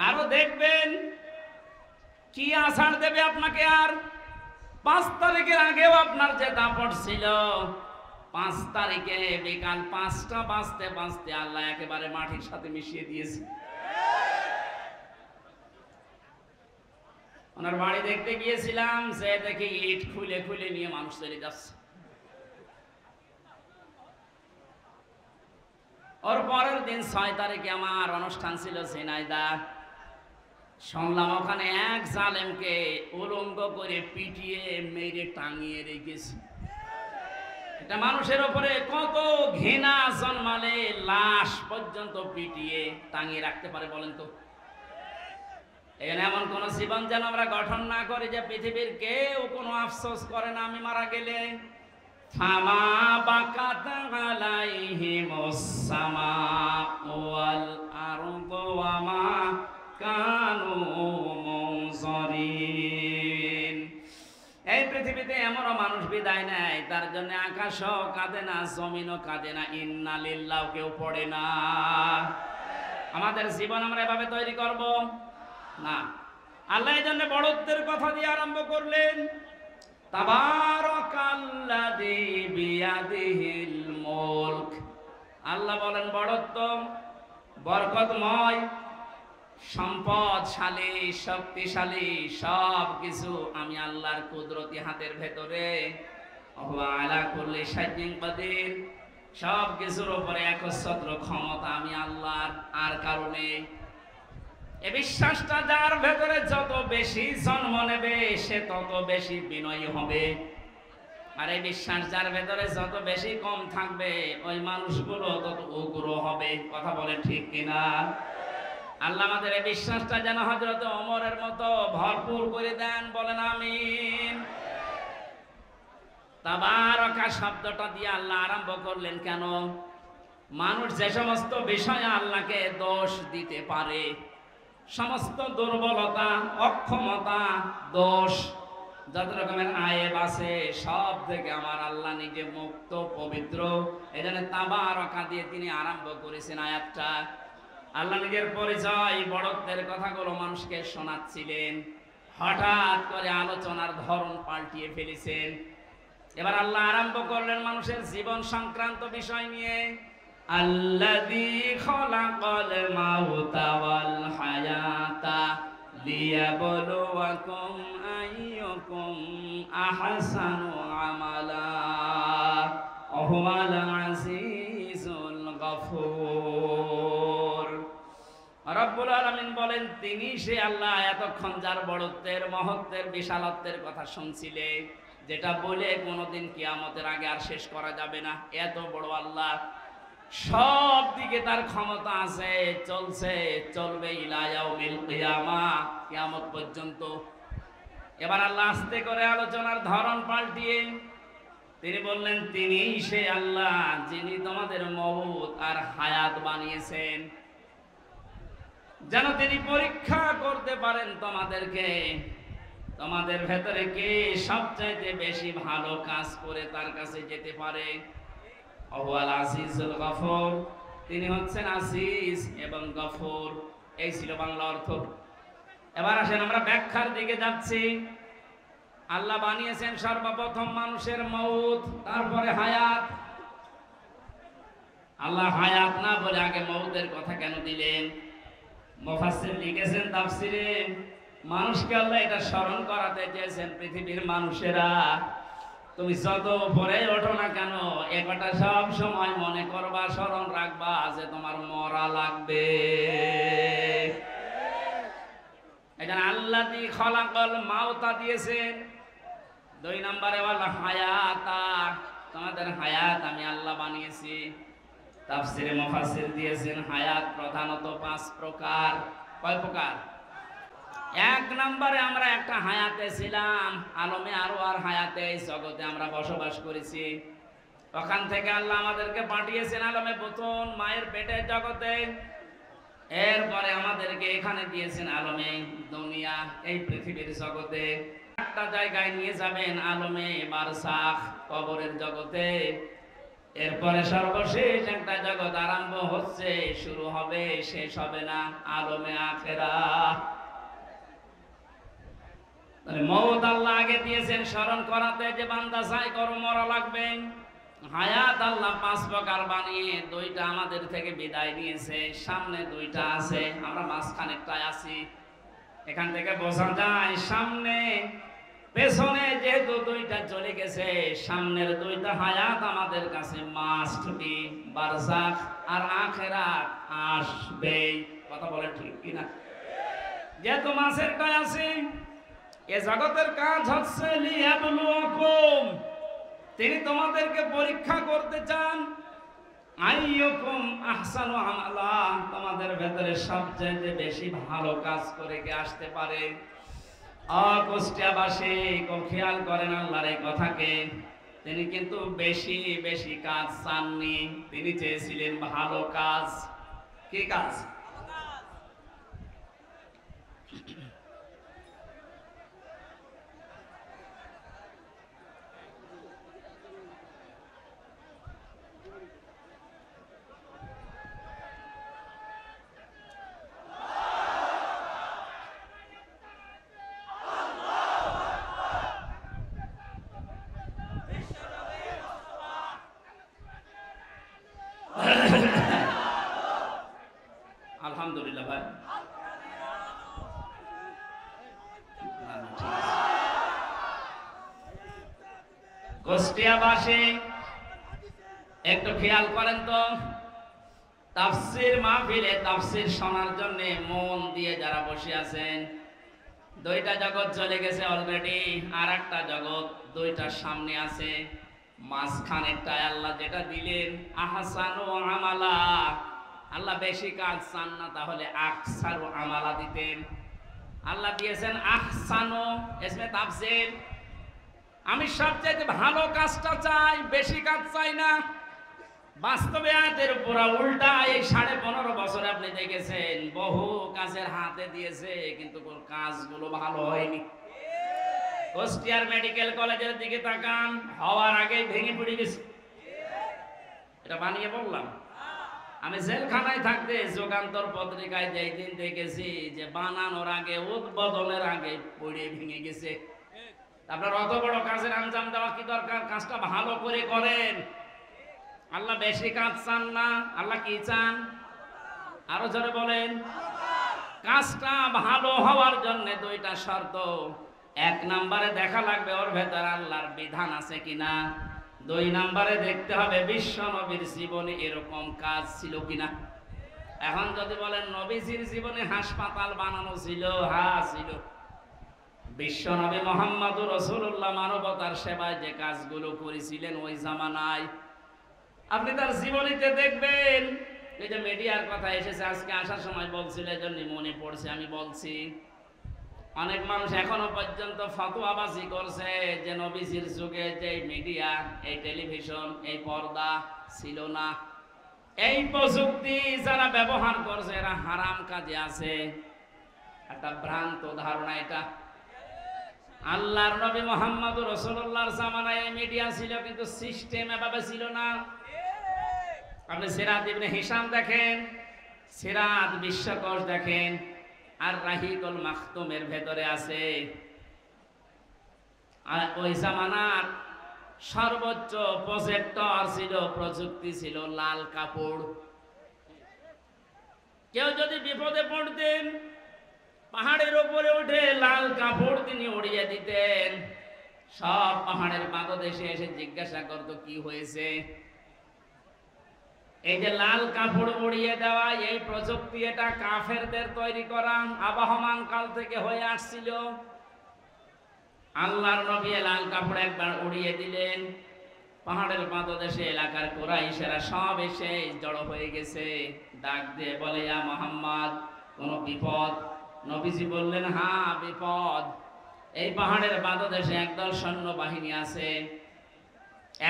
[SPEAKER 1] আরো দেখবেন কি আষাঢ় দেবে আপনাকে। আর 5 তারিখের আগেও আপনার যে দাপট ছিল, 5 তারিখে বিকাল 5টা বাজতে বাজতে আল্লাহ একেবারে মাটির সাথে মিশিয়ে দিয়েছে। ওনার বাড়ি দেখতে গিয়েছিলাম, সে দেখি ইট খুলে খুলে নিয়ে মানুষ চলে যাচ্ছে। ওর পরের দিন 6 তারিখে আমার অনুষ্ঠান ছিল ঝিনাইদহ। শুনলাম ওখানে এক জালেমকে উলঙ্গ করে পিটিয়ে মেরে টাঙিয়ে রেখেছে। এটা মানুষের উপরে কত ঘৃণা জন্মালে লাশ পর্যন্ত পিটিয়ে টাঙিয়ে রাখতে পারে বলেন তো? এখানে এমন কোন জীবন যেন আমরা গঠন না করি যে পৃথিবীর কেউ কোনো আফসোস করে না আমি মারা গেলে। ফামা বাকাত আলাইহিমুস সামাউ ওয়াল আরদু ওয়া মা কানু মুনজারিন। এই পৃথিবীতে এমন মানুষ বিদায় নেয়, তার জন্য আকাশও কাঁদে না, জমিনও কাঁদে না, ইন্না লিল্লাহ কেউ পড়ে না। আমাদের জীবন আমরা এভাবে তৈরি করব না। আল্লাহ এই জন্য বড়ত্বের কথা দিয়ে আরম্ভ করলেন। তাবারাকাল্লাযী বিয়াদিহিল মুলক। আল্লাহ বলেন বড়ত্ব বরকতময়, সম্পদশালী, শক্তিশালী, সব কিছু আমি আল্লাহর কুদরতি হাতের ভেতরে। ওয়া আলা কুল্লি শাইইন কাদির। সব কিছুর উপরে একচ্ছত্র ক্ষমতা আমি আল্লাহর, আর কারণে এই বিশ্বাসটা যার ভেতরে যত বেশি জন্ম নেবে, সে তত বেশি বিনয়ী হবে। আর এই বিশ্বাস যার ভেতরে যত বেশি কম থাকবে, ওই মানুষগুলো তত উগ্র হবে। কথা বলেন ঠিক কিনা? আল্লাহ আমাদের এই বিশ্বাসটা যেন হযরত ওমরের মতো ভরপুর করে দেন, বলেন আমিন। তাবারাকা শব্দটা দিয়ে আল্লাহ আরম্ভ করলেন কেন? মানুষ যে সমস্ত বিষয়ে আল্লাহকে দোষ দিতে পারে, সমস্ত দুর্বলতা, অক্ষমতা, দোষ, যত রকমের আয়েব আছে সব থেকে আমার আল্লাহ নিজে মুক্ত, পবিত্র। এজন্য তাবারাকা দিয়ে তিনি আরম্ভ করেছেন আয়াতটা। আল্লাহ নিজের পরিচয়, বড়ত্বের কথাগুলো মানুষকে শোনাচ্ছিলেন। হঠাৎ করে আলোচনার ধরন পাল্টিয়ে ফেলেছেন। এবার আল্লাহ আরম্ভ করলেন মানুষের জীবন সংক্রান্ত বিষয় নিয়ে। আল্লাযী খালাকাল মাউতা ওয়াল হায়াতা লিয়াবলুয়াকুম আইয়ুকুম আহসানু আমালা ওয়া হুয়াল আজিজুল গফুর। রব্বুল আলামিন বলেন, তিনি সে আল্লাহ এতক্ষণ যার বড়ত্বের, মহত্বের, বিশালত্বের কথা শুনছিলে, যেটা বলে কোনোদিন কিয়ামতের আগে আর শেষ করা যাবে না। এত বড় আল্লাহ, সব দিকে তার ক্ষমতা আছে, চলছে, চলবে ইলা ইয়াউমিল কিয়ামা, কিয়ামত পর্যন্ত। এবার আল্লাহ আস্তে করে আলোচনার ধরন পাল্টিয়ে তিনি বললেন, তিনি সে আল্লাহ যিনি তোমাদের মউত আর হায়াত বানিয়েছেন, যেন তিনি পরীক্ষা করতে পারেন তোমাদেরকে, তোমাদের ভেতরে কে সবচাইতে বেশি ভালো কাজ করে তার কাছে যেতে পারে। ওয়াল আজিজুল গফুর, তিনি হচ্ছেন আজিজ এবং গফুর। এই ছিল বাংলা অর্থ। এবার আসেন আমরা ব্যাখ্যার দিকে যাচ্ছি। আল্লাহ বানিয়েছেন সর্বপ্রথম মানুষের মউত, তারপরে হায়াত। আল্লাহ হায়াত না বলে আগে মউতের কথা কেন দিলেন? মুফাসসির লিখেছেন তাফসিরে, মানুষকে আল্লাহ এটা স্মরণ করাতে চেয়েছেন, পৃথিবীর মানুষেরা তুমি যত উপরে ওঠো না কেন, একটা সব সময় মনে করবা, স্মরণ রাখবা যে তোমার মরা লাগবে। এখানে আল্লাযী খালাকাল মাউতা দিয়েছেন। 2 নম্বরে ওয়াল হায়াতা, তোমাদের হায়াত আমি আল্লাহ বানিয়েছি। তাফসিরে মুফাসসির দিয়েছেন হায়াত প্রধানত 5 প্রকার। কয় প্রকার? 1 নম্বরে আমরা একটা হায়াতে ছিলাম, আলমে আরওয়ার হায়াতে, এই জগতে আমরা বসবাস করেছি। ওখান থেকে আল্লাহ আমাদেরকে পাঠিয়েছেন আলমে বুতুন, মায়ের পেটের জগতে। এরপরে আমাদেরকে এখানে দিয়েছেন আলমে দুনিয়া, এই পৃথিবীর জগতে। একটা জায়গায় নিয়ে যাবেন আলমে বারসাখ, কবরের জগতে। এরপরে সর্বশেষ একটা জগৎ আরম্ভ হচ্ছে, শুরু হবে, শেষ হবে না, আলমে আখিরাত। মওত আল্লাহ আগে দিয়েছেন স্মরণ করাতে, যে বান্দা চাই করো মরা লাগবে। হায়াত আল্লাহ 5 প্রকার বানিয়ে 2টা আমাদের থেকে বিদায় নিয়েছে, সামনে 2টা আছে, আমরা মাঝখানেরটায় আছি। এখান থেকে বোঝা যায় সামনে পেছনে যেহেতু 2টা চলে গেছে, সামনের 2টা হায়াত আমাদের কাছে মাস্ট বি, বারজাখ আর আখিরাত আসবে। কথা বলে ঠিক কিনা? যেহেতু মাঝেরটায় আছে, এ জগতের কাজ হচ্ছে লিয়াবলুয়াকুম, তিনি তোমাদেরকে পরীক্ষা করতে চান। আইয়ুকুম আহসানু আমালা, তোমাদের ভেতরে সবচেয়ে বেশি ভালো কাজ করে কে আসতে পারে। কুষ্টিয়াবাসী খুব খেয়াল করেন আল্লাহর এই কথাকে। তিনি কিন্তু বেশি বেশি কাজ চাননি, তিনি চেয়েছিলেন ভালো কাজ। কি কাজ? আলহামদুলিল্লাহ ভাই, কুষ্টিয়াবাসী একটু খেয়াল করেন তো, তাফসীর মাহফিলে তাফসীর শোনার জন্য মন দিয়ে যারা বসে আছেন, 2টা জগৎ চলে গেছে অলরেডি, আর একটা জগৎ 2টার সামনে আছে। মাঝখানেরটায় আল্লাহ যেটা দিলেন আহসানু আমালা, আল্লাহ বেশি কাজ চান না, তাহলে আকসারু আমালা দিতেন। আল্লাহ দিয়েছেন আহসানু, ইসমে তাফসীর, আমি সবচেয়ে ভালো কাজটা চাই, বেশি কাজ চাই না। বাস্তবে আয়াতের পুরা উল্টা। এই 15.5 বছরে আপনি দেখেছেন বহু কাজের হাতে দিয়েছে, কিন্তু কোন কাজগুলো ভালো হয়নি। কুষ্টিয়ার মেডিকেল কলেজের দিকে তাকান, হওয়ার আগে ভেঙে পড়ে গেছে। এটা বানিয়ে বললাম? আমি জেলখানায় থাকতে যুগান্তর পত্রিকায় যেই দিন দেখেছি যে বানানোর আগে, উদ্বোধনের আগে পড়ে ভেঙে গেছে। আপনার অত বড় কাজের আঞ্জাম দেওয়া কি দরকার? কাজটা ভালো করে করেন। আল্লাহ বেশি কাজ চান না। আল্লাহ কি চান? আরো জোরে বলেন। কাজটা ভালো হওয়ার জন্য দুইটা শর্ত। 1 নম্বরে দেখা লাগবে ওর ভেতর আল্লাহর বিধান আছে কিনা। 2 নম্বরে দেখতে হবে বিশ্ব নবীর জীবনে এরকম কাজ ছিল কিনা। এখন যদি বলেন নবীজির জীবনে হাসপাতাল বানানো ছিল, হ্যাঁ ছিল। বিশ্ব নবী মুহাম্মদুর রাসূলুল্লাহ মানবতার সেবায় যে কাজগুলো করেছিলেন ওই জামানায়, আপনি তার জীবনীতে দেখবেন। এই যে মিডিয়ার কথা এসেছে আজকে আসার সময় বলছিল, এজন্য মনে পড়ছে আমি বলছি। অনেক মানুষ এখনো পর্যন্ত ফতোয়াবাজি করছে যে নবীজির যুগে যে মিডিয়া, এই টেলিভিশন, এই পর্দা ছিল না। এই প্রযুক্তি যারা ব্যবহার করছে এরা হারাম কাজে আছে। একটা ভ্রান্ত ধারণা এটা। আল্লাহর নবী মুহাম্মদুর রাসূলুল্লাহর জামানায় এই মিডিয়া ছিল, কিন্তু সিস্টেম এভাবে ছিল না। আপনি সিরাত ইবনে হিশাম দেখেন, সিরাত বিশ্বকোষ দেখেন, আর রাহিকুল মাখতুমের ভেতরে আছে। আর ওই জামানার সর্বোচ্চ প্রজেক্টর ছিল, প্রযুক্তি ছিল লাল কাপড়। কেউ যদি বিপদে পড়তেন পাহাড়ের উপরে উঠে লাল কাপড় তিনি উড়িয়ে দিতেন। সব পাহাড়ের পাদদেশে এসে জিজ্ঞাসা করত কি হয়েছে। এই যে লাল কাপড় উড়িয়ে দেওয়া, এই প্রযুক্তি এটা কাফেরদের তৈরি করা, আবহমান কাল থেকে হয়ে আসছিল। আল্লাহর নবী লাল কাপড় একবার উড়িয়ে দিলেন, পাহাড়ের পাদদেশে এলাকার কুরাইশেরা সব এসে জড়ো হয়ে গেছে। ডাক দিয়ে বলে, ইয়া মুহাম্মদ, কোন বিপদ? নবীজি বললেন, হ্যাঁ বিপদ। এই পাহাড়ের পাদদেশে একদল সৈন্যবাহিনী আছে,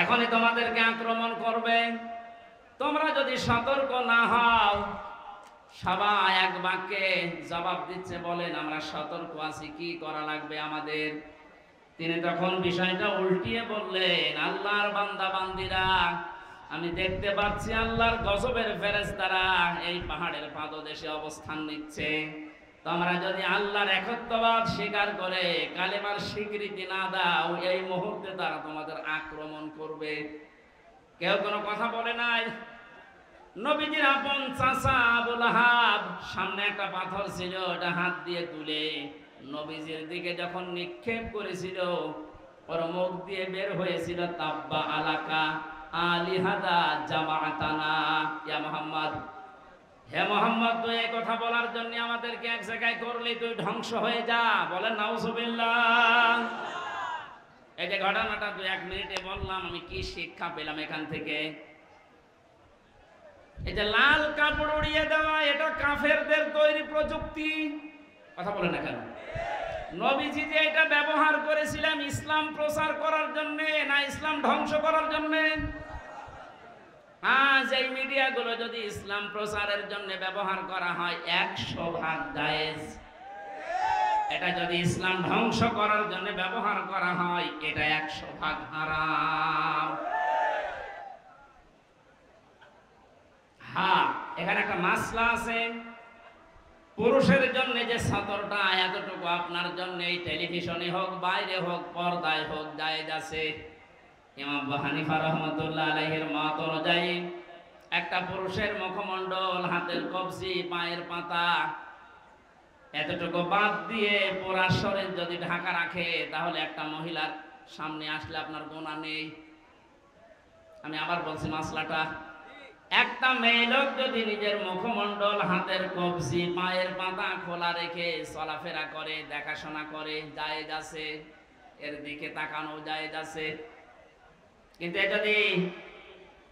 [SPEAKER 1] এখনই তোমাদেরকে আক্রমণ করবে। তোমরা যদি সতর্ক না হও। সবাই এক বাক্যে জবাব দিচ্ছে, বলেন আমরা সতর্ক আছি, কি করা লাগবে আমাদের? তিনি তখন বিষয়টা উল্টিয়ে বললেন, আল্লাহর বান্দা বান্দিরা, আমি দেখতে পাচ্ছি আল্লাহর গজবের ফেরেশতারা এই পাহাড়ের পাদদেশে অবস্থান নিচ্ছে। তোমরা যদি আল্লাহর একত্ববাদ স্বীকার করে কালেমার স্বীকৃতি না দাও, এই মুহূর্তে তারা তোমাদের আক্রমণ করবে। কেউ কোনো কথা বলে নাই। নবীজির আপন চাচা আবু লাহাব সামনে একটা পাথর ছিল, ওটা হাত দিয়ে তুলে নবীজির দিকে যখন নিক্ষেপ করেছিল, ওর মুখ দিয়ে বের হয়েছিল, তাব্বা আলাকা আলিহাদা জামাতানা, ইয়া মুহাম্মদ, হে মুহাম্মদ, তুই এই কথা বলার জন্য আমাদেরকে এক জায়গায় করলি, তুই ধ্বংস হয়ে যা। বলেন নাউজুবিল্লাহ। এই যে ঘটনাটা 2-1 মিনিটে বললাম, আমি কি শিক্ষা পেলাম এখান থেকে? এই যে লাল কাপড় উড়িয়ে দেওয়া, এটা কাফেরদের তৈরি প্রযুক্তি। কথা বলে না কেন? নবীজি যে এটা ব্যবহার করেছিলেন ইসলাম প্রচার করার জন্য, না ইসলাম ধ্বংস করার জন্য? আজ এই মিডিয়াগুলো যদি ইসলাম প্রচারের জন্য ব্যবহার করা হয় 100% জায়েজ। এটা যদি ইসলাম ধ্বংস করার জন্য ব্যবহার করা হয় এটা 100% হারাম। হ্যাঁ, এখানে একটা মাসলা আছে। পুরুষের জন্য যে সতরটা, এতটুকু আপনার জন্য এই টেলিভিশনে হোক, বাইরে হোক, পর্দায় হোক, জায়েজ আছে। ইমাম আবু হানিফা রাহমাতুল্লাহ আলাইহির মত অনুযায়ী একটা পুরুষের মুখমণ্ডল, হাতের কবজি, পায়ের পাতা এতটুকু বাদ দিয়ে পুরা শরীর যদি ঢাকা রাখে, তাহলে একটা মহিলার সামনে আসলে আপনার গুনাহ নেই। আমি আবার বলছি মাসলাটা, একটা মেয়ে লোক যদি নিজের মুখমণ্ডল, হাতের কবজি, পায়ের পাতা খোলা রেখে চলাফেরা করে, দেখাশোনা করে, জায়েজ আছে, এর দিকে তাকানো জায়েজ আছে। কিন্তু যদি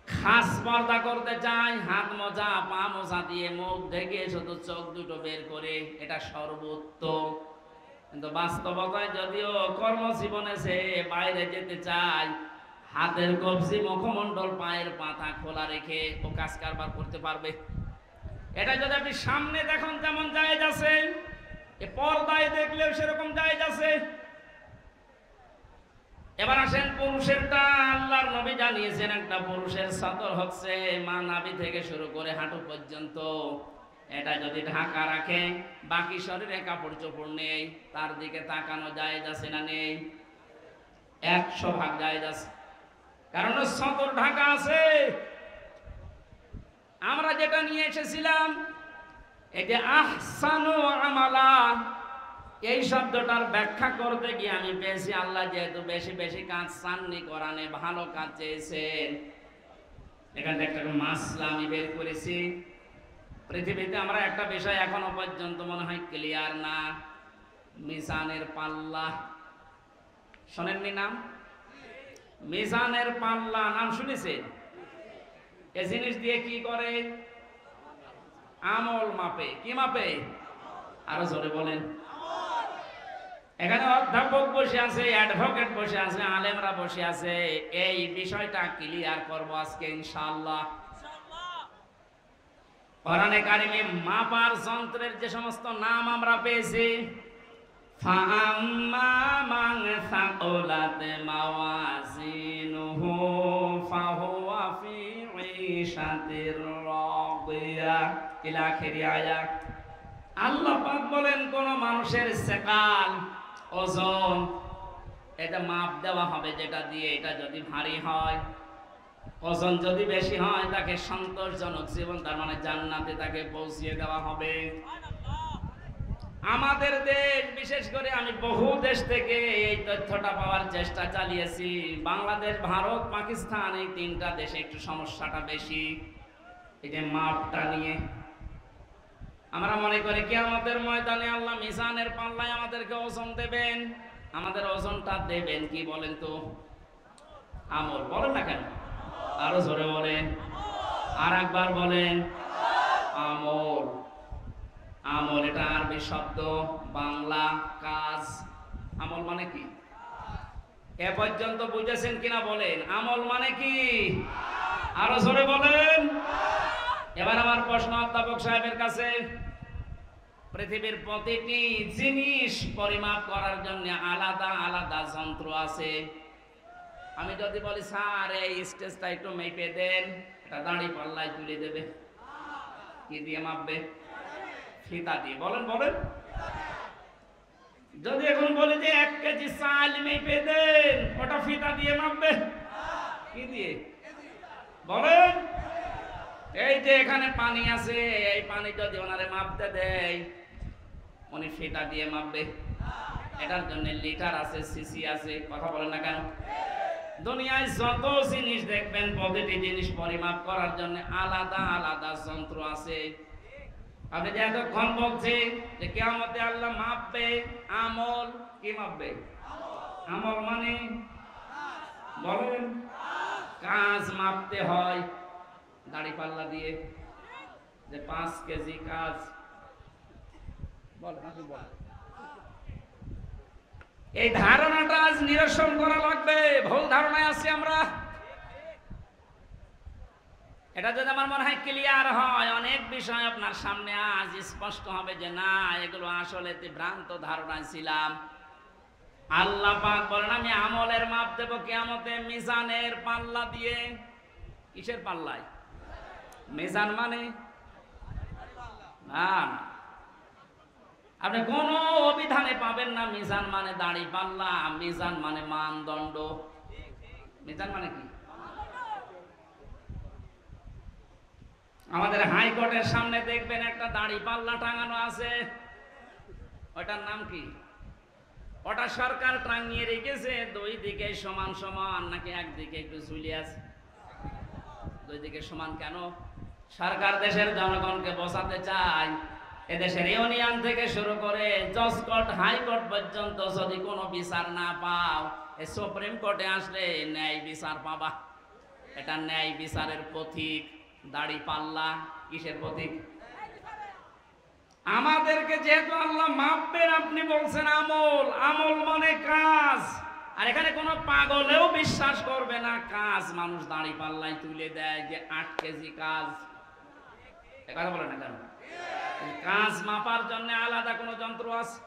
[SPEAKER 1] খাস পর্দা করতে চায়, হাত মোজা, পা মোজা দিয়ে মুখ ঢেকে শুধু চোখ দুটো বের করে, এটা সর্বোত্তম। কিন্তু বাস্তবতায় যদিও কর্মজীবনে সে বাইরে যেতে চায়, হাতের কবজি, মুখমণ্ডল, পায়ের পাতা খোলা রেখে ও কাজ কারবার করতে পারবে। এটা যদি আপনি সামনে দেখুন যেমন জায়েজ আছে, এ পর্দায় দেখলেও সেরকম জায়েজ আছে। এবার আসেন পুরুষেরটা। আল্লাহর নবী জানিয়েছেন একটা পুরুষের সতর হচ্ছে মা নাভি থেকে শুরু করে হাঁটু পর্যন্ত। এটা যদি ঢাকা রাখে, বাকি শরীরে কাপড় চোপড় নেই, তার দিকে তাকানো জায়েজ আছে না নেই? 100% জায়েজ আছে, কারণ সতর ঢাকা আছে। আমরা যেটা নিয়ে এসেছিলাম এই যে আহসানু আমালা, এই শব্দটার ব্যাখ্যা করতে গিয়ে আমি পেয়েছি আল্লাহ যেহেতু বেশি বেশি কাজ চাননি কোরআনে, ভালো কাজ চেয়েছেন। এখান থেকে একটা মাসলা আমি বের করেছি। পৃথিবীতে আমরা একটা বিষয় এখনো পর্যন্ত মনে হয় ক্লিয়ার না, মিজানের পাল্লা। শোনেননি নাম? মিজানের পাল্লা নাম শুনেছেন? এই জিনিস দিয়ে কি করে? আমল মাপে। কি মাপে? আরো জোরে বলেন। এখানে অধ্যাপক বসে আছে, অ্যাডভোকেট বসে আছে, আলেমরা বসে আছে। এই বিষয়টা ক্লিয়ার করব আজকে ইনশাআল্লাহ। কোরআনে কারিমে মাপার যন্ত্রের যে সমস্ত নাম আমরা পেয়েছি, ফাআম্মা মান সাকুলাত মাওয়াজিনুহু ফাহুয়া ফি ঈশাতির রাদিয়া ইলা আখির আয়াত। আল্লাহ পাক বলেন কোন মানুষের সেকাল, ওজন, এটা মাপ দেওয়া হবে যেটা দিয়ে। এটা যদি ভারী হয়, ওজন যদি বেশি হয়, তাকে সন্তোষজনক জীবন, তার মানে জান্নাতে তাকে পৌঁছিয়ে দেওয়া হবে। আমাদের দেশ, বিশেষ করে আমি বহু দেশ থেকে এই তথ্যটা পাওয়ার চেষ্টা চালিয়েছি। বাংলাদেশ, ভারত, পাকিস্তান, এই তিনটা দেশে একটু সমস্যাটা বেশি এই যে মাপটা নিয়ে। আমরা মনে করি কিয়ামতের ময়দানে আল্লাহ মিজানের পাল্লায় আমাদেরকে ওজন দেবেন। আমাদের ওজনটা দেবেন কি বলেন তো? আমল। বলেন না কেন? আরো জোরে বলেন, আর একবার বলেন। আমল। আমল এটা আরবি শব্দ, বাংলা কাজ। আমল মানে কি? এ পর্যন্ত বুঝেছেন কিনা বলেন? আমল মানে কি? আরো জোরে বলেন। এবার আমার প্রশ্ন অধ্যাপক সাহেবের কাছে। পৃথিবীর প্রতিটি জিনিস পরিমাপ করার জন্য আলাদা আলাদা যন্ত্র আছে। আমি যদি বলি স্যার এই স্টেজটা একটু মেপে দেন, এটা দাঁড়ি পাল্লায় তুলে দেবে। কি দিয়ে মাপবে? ফিতা দিয়ে। বলেন বলেন। যদি এখন বলি যে 1 কেজি চাল মেপে দেন, ওটা ফিতা দিয়ে মাপবে? কি দিয়ে? বলেন। এই যে এখানে পানি আছে, এই পানি যদি ওনারে মাপতে দেয়, উনি ফিতা দিয়ে মাপবে? এটার জন্য লিটার আছে, সিসি আছে। কথা বলেন না কেন? দুনিয়ায় যত জিনিস দেখবেন, প্রতিটি জিনিস পরিমাপ করার জন্য আলাদা আলাদা যন্ত্র আছে। আপনি যে এতক্ষণ বলছেন যে কিয়ামতে আল্লাহ মাপবে, আমল কি মাপবে? আমল মানে বলেন, কাজ মাপতে হয় দাড়ি পাল্লা দিয়ে। যে 5 কেজি কাজ, বলেন আপনি বলেন। এই ধারণাটা আজ নিরসন করা লাগবে। ভুল ধারণায় আছি আমরা। এটা যদি আমার মনে হয় ক্লিয়ার হয়, অনেক বিষয় আপনার সামনে আজ স্পষ্ট হবে যে না, এগুলো আসলে ভ্রান্ত ধারণায় ছিলাম। আল্লাহ পাক বলেন আমি আমলের মাপ দেব কিয়ামতে মিজানের পাল্লা দিয়ে। কিসের পাল্লায়? মিজান মানে না, আপনি কোন অভিধানে পাবেন না মিজান মানে দাড়ি পাল্লা। মিজান মানে মানদণ্ড। মিজান মানে কি? আমাদের হাইকোর্টের সামনে দেখবেন একটা দাড়ি পাল্লা টাঙানো আছে। ওটার নাম কি? ওটা সরকার টাঙিয়ে রেখেছে। 2 দিকে সমান সমান, নাকি একদিকে একটু ঝুলে আছে? 2 দিকে সমান কেন? সরকার দেশের জনগণকে বোঝাতে চায় এদেশের ইউনিয়ন থেকে শুরু করে জজ কোর্ট, হাইকোর্ট পর্যন্ত যদি কোনো বিচার না পাও, এই সুপ্রিম কোর্টে আসলে ন্যায় বিচার পাবা। এটা ন্যায় বিচারের প্রতীক। দাড়ি পাল্লা কিসের প্রতীক? আমাদেরকে যেহেতু আল্লাহ মাপবেন, আপনি বলছেন আমল। আমল মানে কাজ। আর এখানে কোনো পাগলেও বিশ্বাস করবে না কাজ মানুষ দাঁড়ি পাল্লায় তুলে দেয় যে 8 কেজি কাজ। কথা বলে না কেন? কাজ মাপার জন্য আলাদা কোনো যন্ত্র আছে?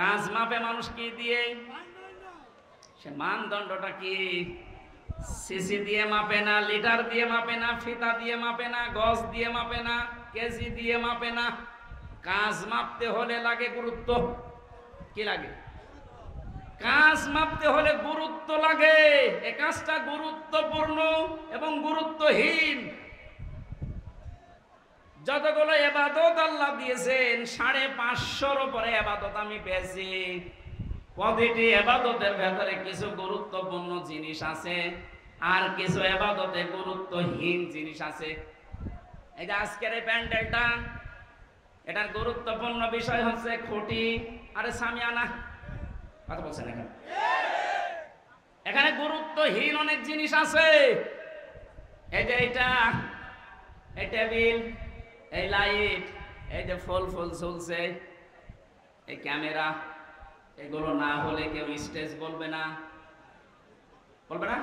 [SPEAKER 1] কাজ মাপে মানুষ কি দিয়ে? সে মানদণ্ডটা কি? সিসি দিয়ে মাপে না, লিটার দিয়ে মাপে না, ফিতা দিয়ে মাপে না, গজ দিয়ে মাপে না, কেজি দিয়ে মাপে না। কাজ মাপতে হলে লাগে গুরুত্ব। কি লাগে? কাজ মাপতে হলে গুরুত্ব লাগে। এই কাজটা গুরুত্বপূর্ণ এবং গুরুত্বহীন। যতগুলো ইবাদত আল্লাহ দিয়েছেন 550-র উপরে ইবাদত আমি পেয়েছি। প্রতিটি ইবাদতের ভেতরে কিছু গুরুত্বপূর্ণ জিনিস আছে আর কিছু ইবাদতে গুরুত্বহীন জিনিস আছে। এই যে আজকের এই প্যান্ডেলটা, এটার গুরুত্বপূর্ণ বিষয় হচ্ছে খুঁটি আরে সামিয়ানা। কথা বলছেন এখানে? এখানে গুরুত্বহীন অনেক জিনিস আছে। এই যে এটা, এই টেবিল, এই লাইট, এই যে ফুল ঝুলছে, এই ক্যামেরা, এগুলো না হলে কেউ স্টেজ বলবে না, বলবে না?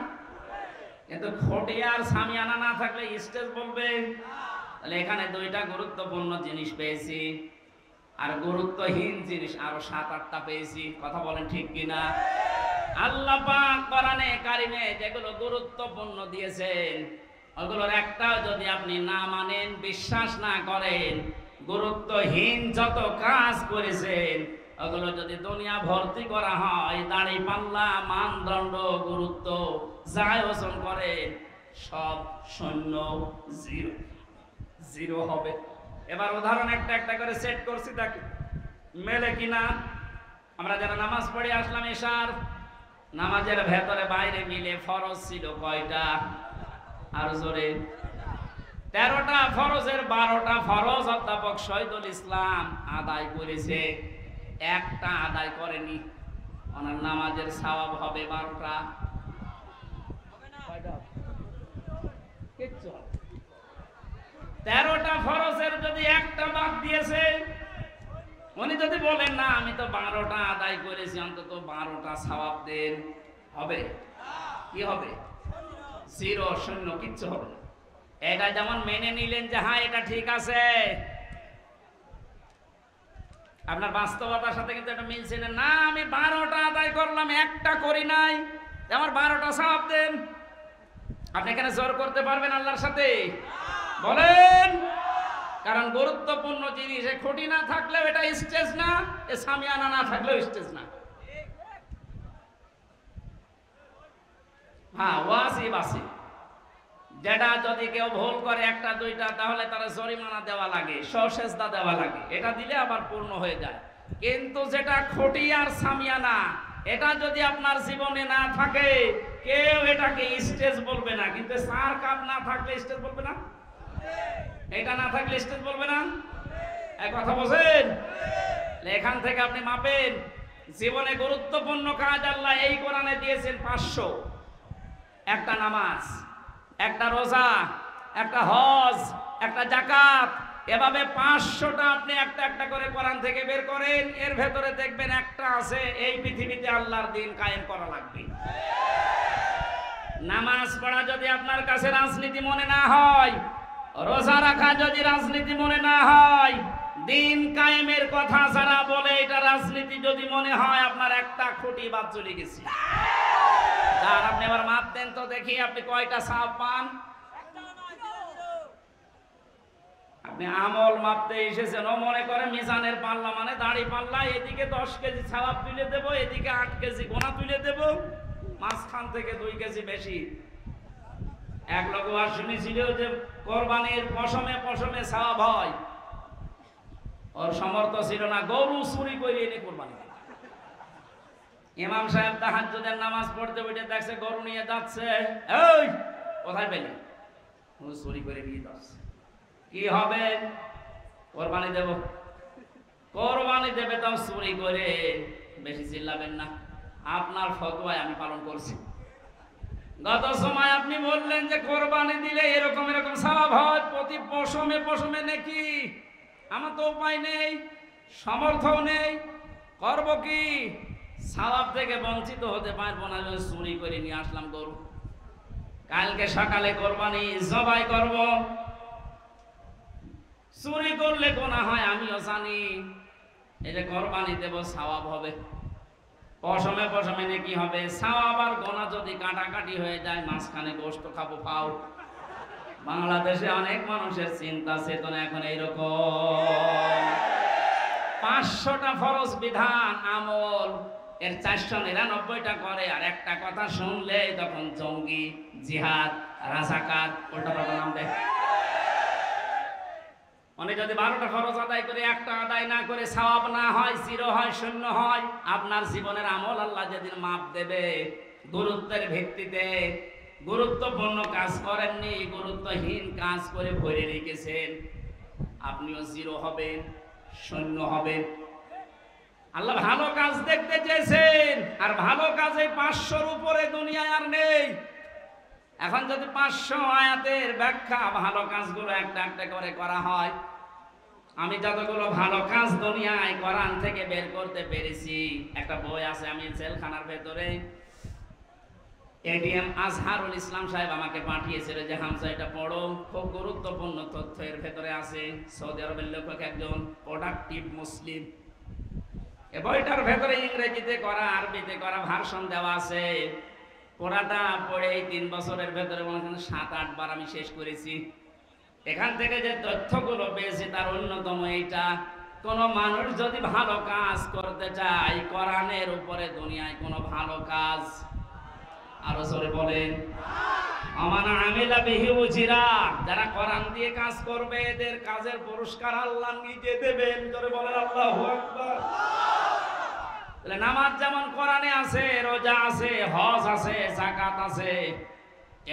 [SPEAKER 1] কিন্তু খুঁটি আর সামিয়ানা না থাকলে স্টেজ বলবে। তাহলে এখানে দুইটা গুরুত্বপূর্ণ জিনিস পেয়েছি আর গুরুত্বহীন জিনিস আরো 7-8টা পেয়েছি। কথা বলেন ঠিক কিনা? আল্লাহ পাক কোরআনে কারিমে যেগুলো গুরুত্বপূর্ণ দিয়েছেন ওগুলোর একটাও যদি আপনি না মানেন, বিশ্বাস না করেন, গুরুত্বহীন যত কাজ করেছেন ওগুলো যদি দুনিয়া ভর্তি করা হয়, দাড়ি পাল্লা, মানদণ্ড, গুরুত্ব যাই ওজন করেন সব শূন্য, জিরো হবে। এবার উদাহরণ একটা একটা করে সেট করছি, তাকে মেলে কিনা। আমরা যারা নামাজ পড়ে আসলাম এশার, নামাজের ভেতরে বাইরে মিলে ফরজ ছিল কয়টা? আর জোরে 13টা ফরজের 12টা ফরজ অধ্যাপক শহীদুল ইসলাম আদায় করেছে, একটা আদায় করেনি। ওনার নামাজের সওয়াব হবে 12টা। 13টা ফরজের যদি একটা বাদ দিয়েছে, উনি যদি বলেন না আমি তো 12টা আদায় করেছি, অন্তত 12টা সওয়াব দেন, হবে? কি হবে? জিরো, শূন্য, কিচ্ছু হবে না। এটা যেমন মেনে নিলেন যে হ্যাঁ এটা ঠিক আছে, আপনার বাস্তবতার সাথে কিন্তু এটা মিলছে না। আমি 12টা আদায় করলাম, একটা করি নাই, আমার 12টা সওয়াব দেন। আপনি এখানে জোর করতে পারবেন আল্লাহর সাথে? বলেন। কারণ গুরুত্বপূর্ণ জিনিস, খুঁটি না থাকলেও এটা স্টেজ না, এ সামিয়ানা না থাকলেও স্টেজ না। হ্যাঁ, ওয়াজিব আছে, যেটা যদি কেউ ভুল করে 1-2টা তাহলে তারা জরিমানা দেওয়া লাগে, সসেজদা দেওয়া লাগে, এটা দিলে আবার পূর্ণ হয়ে যায়। কিন্তু যেটা খুঁটি আর সামিয়ানা, এটা যদি আপনার জীবনে না থাকে কেউ এটাকে স্টেজ বলবে না। কিন্তু সার কাপ না থাকলে স্টেজ বলবে না, এটা না থাকলে স্টেজ বলবে না। এক কথা বলেন। এখান থেকে আপনি মাপেন জীবনে গুরুত্বপূর্ণ কাজ আল্লাহ এই কোরআনে দিয়েছেন 500। একটা নামাজ, একটা রোজা, একটা হজ, একটা যাকাত, এভাবে 500টা আপনি একটা একটা করে কোরআন থেকে বের করেন। এর ভেতরে দেখবেন একটা আছে, এই পৃথিবীতে আল্লাহর দিন কায়েম করা লাগবে। নামাজ পড়া যদি আপনার কাছে রাজনীতি মনে না হয়, রোজা রাখা যদি রাজনীতি মনে না হয়, দিন কায়েমের কথা যারা বলে এটা রাজনীতি যদি মনে হয়, আপনার একটা খুঁটি বাদ চলে গেছে। আর আপনি আবার মাপ দেন তো দেখি আপনি কয়টা সওয়াব পান। আপনি আমল মাপতে এসেছেন, ও মনে করে মিজানের পাল্লা মানে দাড়ি পাল্লা, এদিকে 10 কেজি সওয়াব তুলে দেব, এদিকে 8 কেজি গোনা তুলে দেব, মাঝখান থেকে 2 কেজি বেশি। এক লোক শুনেছিল যে কোরবানির পশমে পশমে সওয়াব হয়, ওর সমর্থ ছিল না, গরু চুরি করে এনে কোরবানি। ইমাম সাহেব তাহাজ্জুদের নামাজ পড়তে উঠে দেখছে গরু নিয়ে যাচ্ছে, এই কোথায় পেলি? চুরি করে নিয়ে যাচ্ছে। কি হবে? কোরবানি দেব। কোরবানি দেবে তাও চুরি করে। বেশি চিল্লাবেন না, আপনার ফতোয়া আমি পালন করছি। গত সময় আপনি বললেন যে কোরবানি দিলে এরকম এরকম সওয়াব হয়, প্রতি পশমে পশমে নাকি। আমার তো উপায় নেই, সামর্থ্য নেই, করব কি? সওয়াব থেকে বঞ্চিত হতে পারবো না। চুরি করে নিয়ে আসলাম গরু, কালকে সকালে কোরবানি জবাই করব। চুরি করলে গোনা হয় আমিও জানি, এই যে কোরবানি দেব সওয়াব হবে, পশমে পশমে নাকি হবে। সওয়াব আর গোনা যদি কাটাকাটি হয়ে যায়, মাঝখানে গোশত খাবো পাও। বাংলাদেশে অনেক মানুষের চিন্তা চেতনা এখন এইরকম। 500টা ফরজ বিধান আমল, এর 499টা করে, আর একটা কথা শুনলে তখন জঙ্গি, জিহাদ, রাজাকার উল্টাপাল্টা নাম দেয়। মানে যদি 12টা ফরজ আদায় করে একটা আদায় না করে সওয়াব না হয়, জিরো হয়, শূন্য হয়, আপনার জীবনের আমল আল্লাহ যেদিন মাপ দেবে, গুরুত্বের ভিত্তিতে গুরুত্বপূর্ণ কাজ করেননি, গুরুত্বহীন কাজ করে ভরে রেখেছেন, আপনিও জিরো হবেন, শূন্য হবেন। আল্লাহ ভালো কাজ দেখতে চেয়েছেন, আর ভালো কাজে 500-র উপরে দুনিয়ায় আর নেই। এখন যদি 500 আয়াতের ব্যাখ্যা ভালো কাজগুলো একটা একটা করে করা হয়, আমি যতগুলো ভালো কাজ দুনিয়ায় কোরআন থেকে বের করতে পেরেছি, একটা বই আছে, আমি জেলখানার ভেতরে, এটিএম আজহারুল ইসলাম সাহেব আমাকে পাঠিয়েছিল যে হামজা এটা পড়ো, খুব গুরুত্বপূর্ণ তথ্য এর ভেতরে আছে। সৌদি আরবের লেখক একজন, প্রোডাক্টিভ মুসলিম। এই বইটার ভেতরে ইংরেজিতে করা, আরবিতে করা ভার্সন দেওয়া আছে। পড়াটা পড়ে এই 3 বছরের ভেতরে মনে হয় 7-8 বার আমি শেষ করেছি। এখান থেকে যে তথ্যগুলো পেয়েছি তার অন্যতম এইটা, কোন মানুষ যদি ভালো কাজ করতে চায়, কোরআনের উপরে দুনিয়ায় কোনো ভালো কাজ, আরো জোরে বলেন, আমান আমিলা বিহি উজিরা, যারা কোরআন দিয়ে কাজ করবে এদের কাজের পুরস্কার আল্লাহ নিজে দেবেন। জোরে বলেন আল্লাহু আকবার। তাহলে নামাজ যেমন কোরআনে আছে, রোজা আছে, হজ আছে, যাকাত আছে,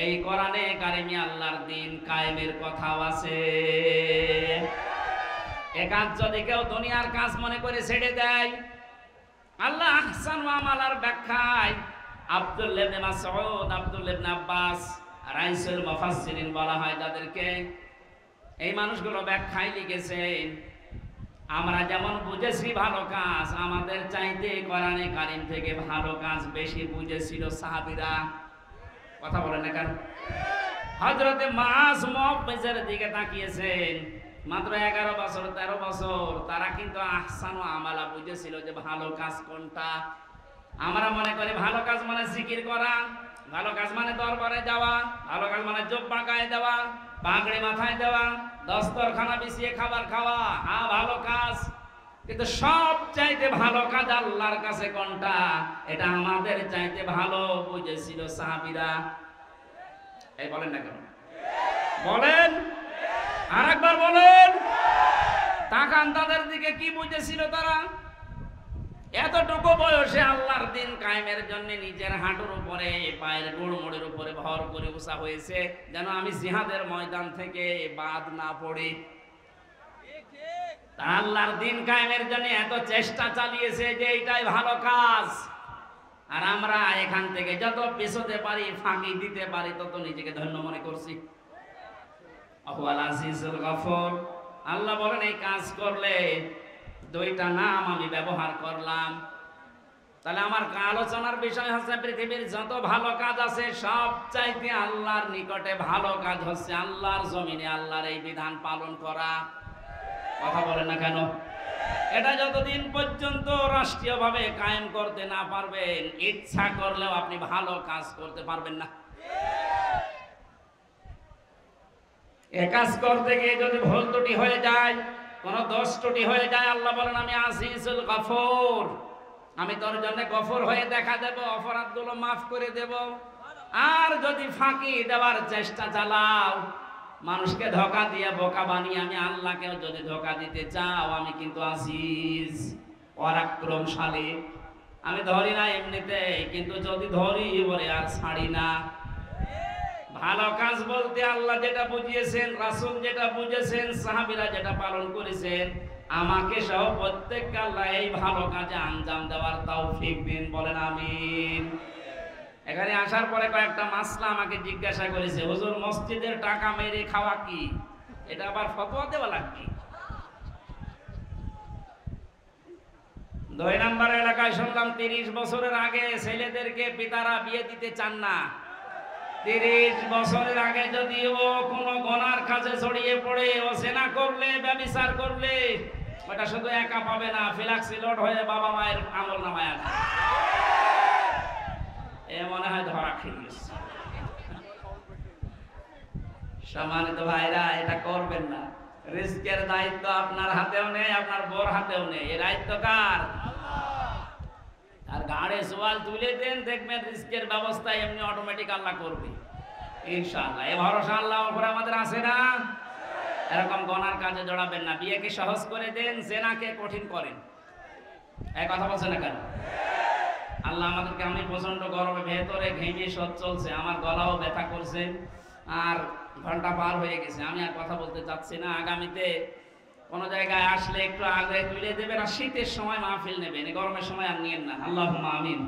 [SPEAKER 1] এই কোরআনে কারিমে আল্লাহর দ্বীন কায়েমের কথাও আছে। এ কাজ যদি কেউ দুনিয়ার কাজ মনে করে ছেড়ে দেয়, আল্লাহ আহসান ওয়া আমালার ব্যাখ্যায় আব্দুল্লাহ ইবনে মাসউদ, আব্দুল্লাহ ইবনে আব্বাস, রাইসুল মুফাসসিরিন বলা হয় যাদেরকে, এই মানুষগুলো ব্যাখ্যায় লিখেছেন, আমরা যেমন বুঝেছি ভালো কাজ, আমাদের চাইতে কোরআনে কারিম থেকে ভালো কাজ বেশি বুঝেছিল সাহাবীরা। কথা বলেন না কেন? হযরতে মুআজ মুআব্বিজের দিকে তাকিয়েছেন, মাত্র 11 বছর 13 বছর, তারা কিন্তু আহসান ওয়া আমালা বুঝেছিল যে ভালো কাজ কোনটা। আমরা মনে করি ভালো কাজ মানে জিকির করা, ভালো কাজ মানে দরবারে যাওয়া, ভালো কাজ মানে জুব্বা গায়ে দেওয়া, পাগড়ি মাথায় দেওয়া, দস্তরখানা বিছিয়ে খাবার খাওয়া, হ্যাঁ ভালো কাজ। কিন্তু সব চাইতে ভালো কাজ আল্লাহর কাছে কোনটা, এটা আমাদের চাইতে ভালো বুঝেছিল সাহাবীরা। এই বলেন না কেন? বলেন, আরেকবার বলেন। তাকান তাদের দিকে, কি বুঝেছিল তারা? এতটুকু বয়সে আল্লাহর দ্বীন কায়েমের জন্য নিজের হাঁটুর উপরে, পায়ের গোড়মোড়ের উপরে ভর করে উঁচা হয়েছে, যেন আমি জিহাদের ময়দান থেকে বাদ না পড়ি। আল্লাহর দ্বীন কায়েমের জন্য এত চেষ্টা চালিয়েছে যে এইটাই ভালো কাজ। আর আমরা এখান থেকে যত পিছোতে পারি, ফাঁকি দিতে পারি, তত নিজেকে ধন্য মনে করছি। আহুয়াল আজিজুল গফুর। আল্লাহ বলেন এই কাজ করলে 2টা নাম আমি ব্যবহার করলাম। তাহলে আমার আলোচনার বিষয় হচ্ছে পৃথিবীর যত ভালো কাজ আছে সব চাইতে আল্লাহর নিকটে ভালো কাজ হচ্ছে আল্লাহর জমিনে আল্লাহর এই বিধান পালন করা। কথা বলেন না কেন? এটা যতদিন পর্যন্ত রাষ্ট্রীয়ভাবে কায়েম করতে না পারবেন, ইচ্ছা করলেও আপনি ভালো কাজ করতে পারবেন না। এ কাজ করতে গিয়ে যদি ভুল ত্রুটি হয়ে যায়, কোন দোষ ত্রুটি হয়ে যায়, আল্লাহ বলেন আমি আজিজুল গফুর, আমি তোর জন্য গফুর হয়ে দেখা দেব, অপরাধগুলো মাফ করে দেব। আর যদি ফাঁকি দেওয়ার চেষ্টা চালাও, মানুষকে ধোঁকা দিয়ে বোকা বানিয়ে আমি আল্লাহকেও যদি ধোঁকা দিতে চাও, আমি কিন্তু আজিজ, পরাক্রমশালী। আমি ধরি না এমনিতে, কিন্তু যদি ধরি বলে আর ছাড়ি না। ভালো কাজ বলতে আল্লাহ যেটা বুঝিয়েছেন, রাসূল যেটা বুঝেছেন, সাহাবীরা যেটা পালন করেছেন, আমাকে সহ প্রত্যেককে আল্লাহ এই ভালো কাজে আঞ্জাম দেওয়ার তৌফিক দিন। বলেন আমিন। এখানে আসার পরে কয়েকটা মাসলা আমাকে জিজ্ঞাসা করেছে, হুজুর মসজিদের টাকা মেরে খাওয়া কি? এটা আবার ফতোয়া দেওয়া লাগবে? 2 নম্বর এলাকায় শুনলাম 30 বছরের আগে ছেলেদেরকে পিতারা বিয়ে দিতে চান না। 30 বছরের আগে যদি ও কোনো গুনার কাজে জড়িয়ে পড়ে, ও জেনা করলে, ব্যভিচার করলে, ওটা শুধু একা পাবে না, ফিলাক্সিলোড হয়ে বাবা মায়ের আমল নামায় আসবে। এ মনে হয় ধরা খেয়ে গেছে। সম্মানিত ভাইরা, এটা করবেন না। রিস্কের দায়িত্ব আপনার হাতেও নেই, আপনার বউর হাতেও নেই। এই দায়িত্ব কার? আর গাড়ে সোয়াল তুলে দেন, দেখবেন রিস্কের ব্যবস্থা এমনি অটোমেটিক আল্লাহ করবে ইনশাআল্লাহ। এই ভরসা আল্লাহর উপরে আমাদের আছে না? এরকম গনার কাজে জড়াবেন না। বিয়েকে সহজ করে দেন, জেনাকে কঠিন করেন। এই কথা বলছেন না কেন? আল্লাহ আমাদেরকে, আমি প্রচন্ড গরমে ভেতরে ঘেমে সব চলছে, আমার গলাও ব্যথা করছে, আর ঘন্টা পার হয়ে গেছে, আমি আর কথা বলতে চাচ্ছি না। আগামীতে কোন জায়গায় আসলে একটু আগে তুলে দেবেন, আর শীতের সময় মাহফিল নেবেন, গরমের সময় আর নিয়েন না। আল্লাহুম্মা আমিন।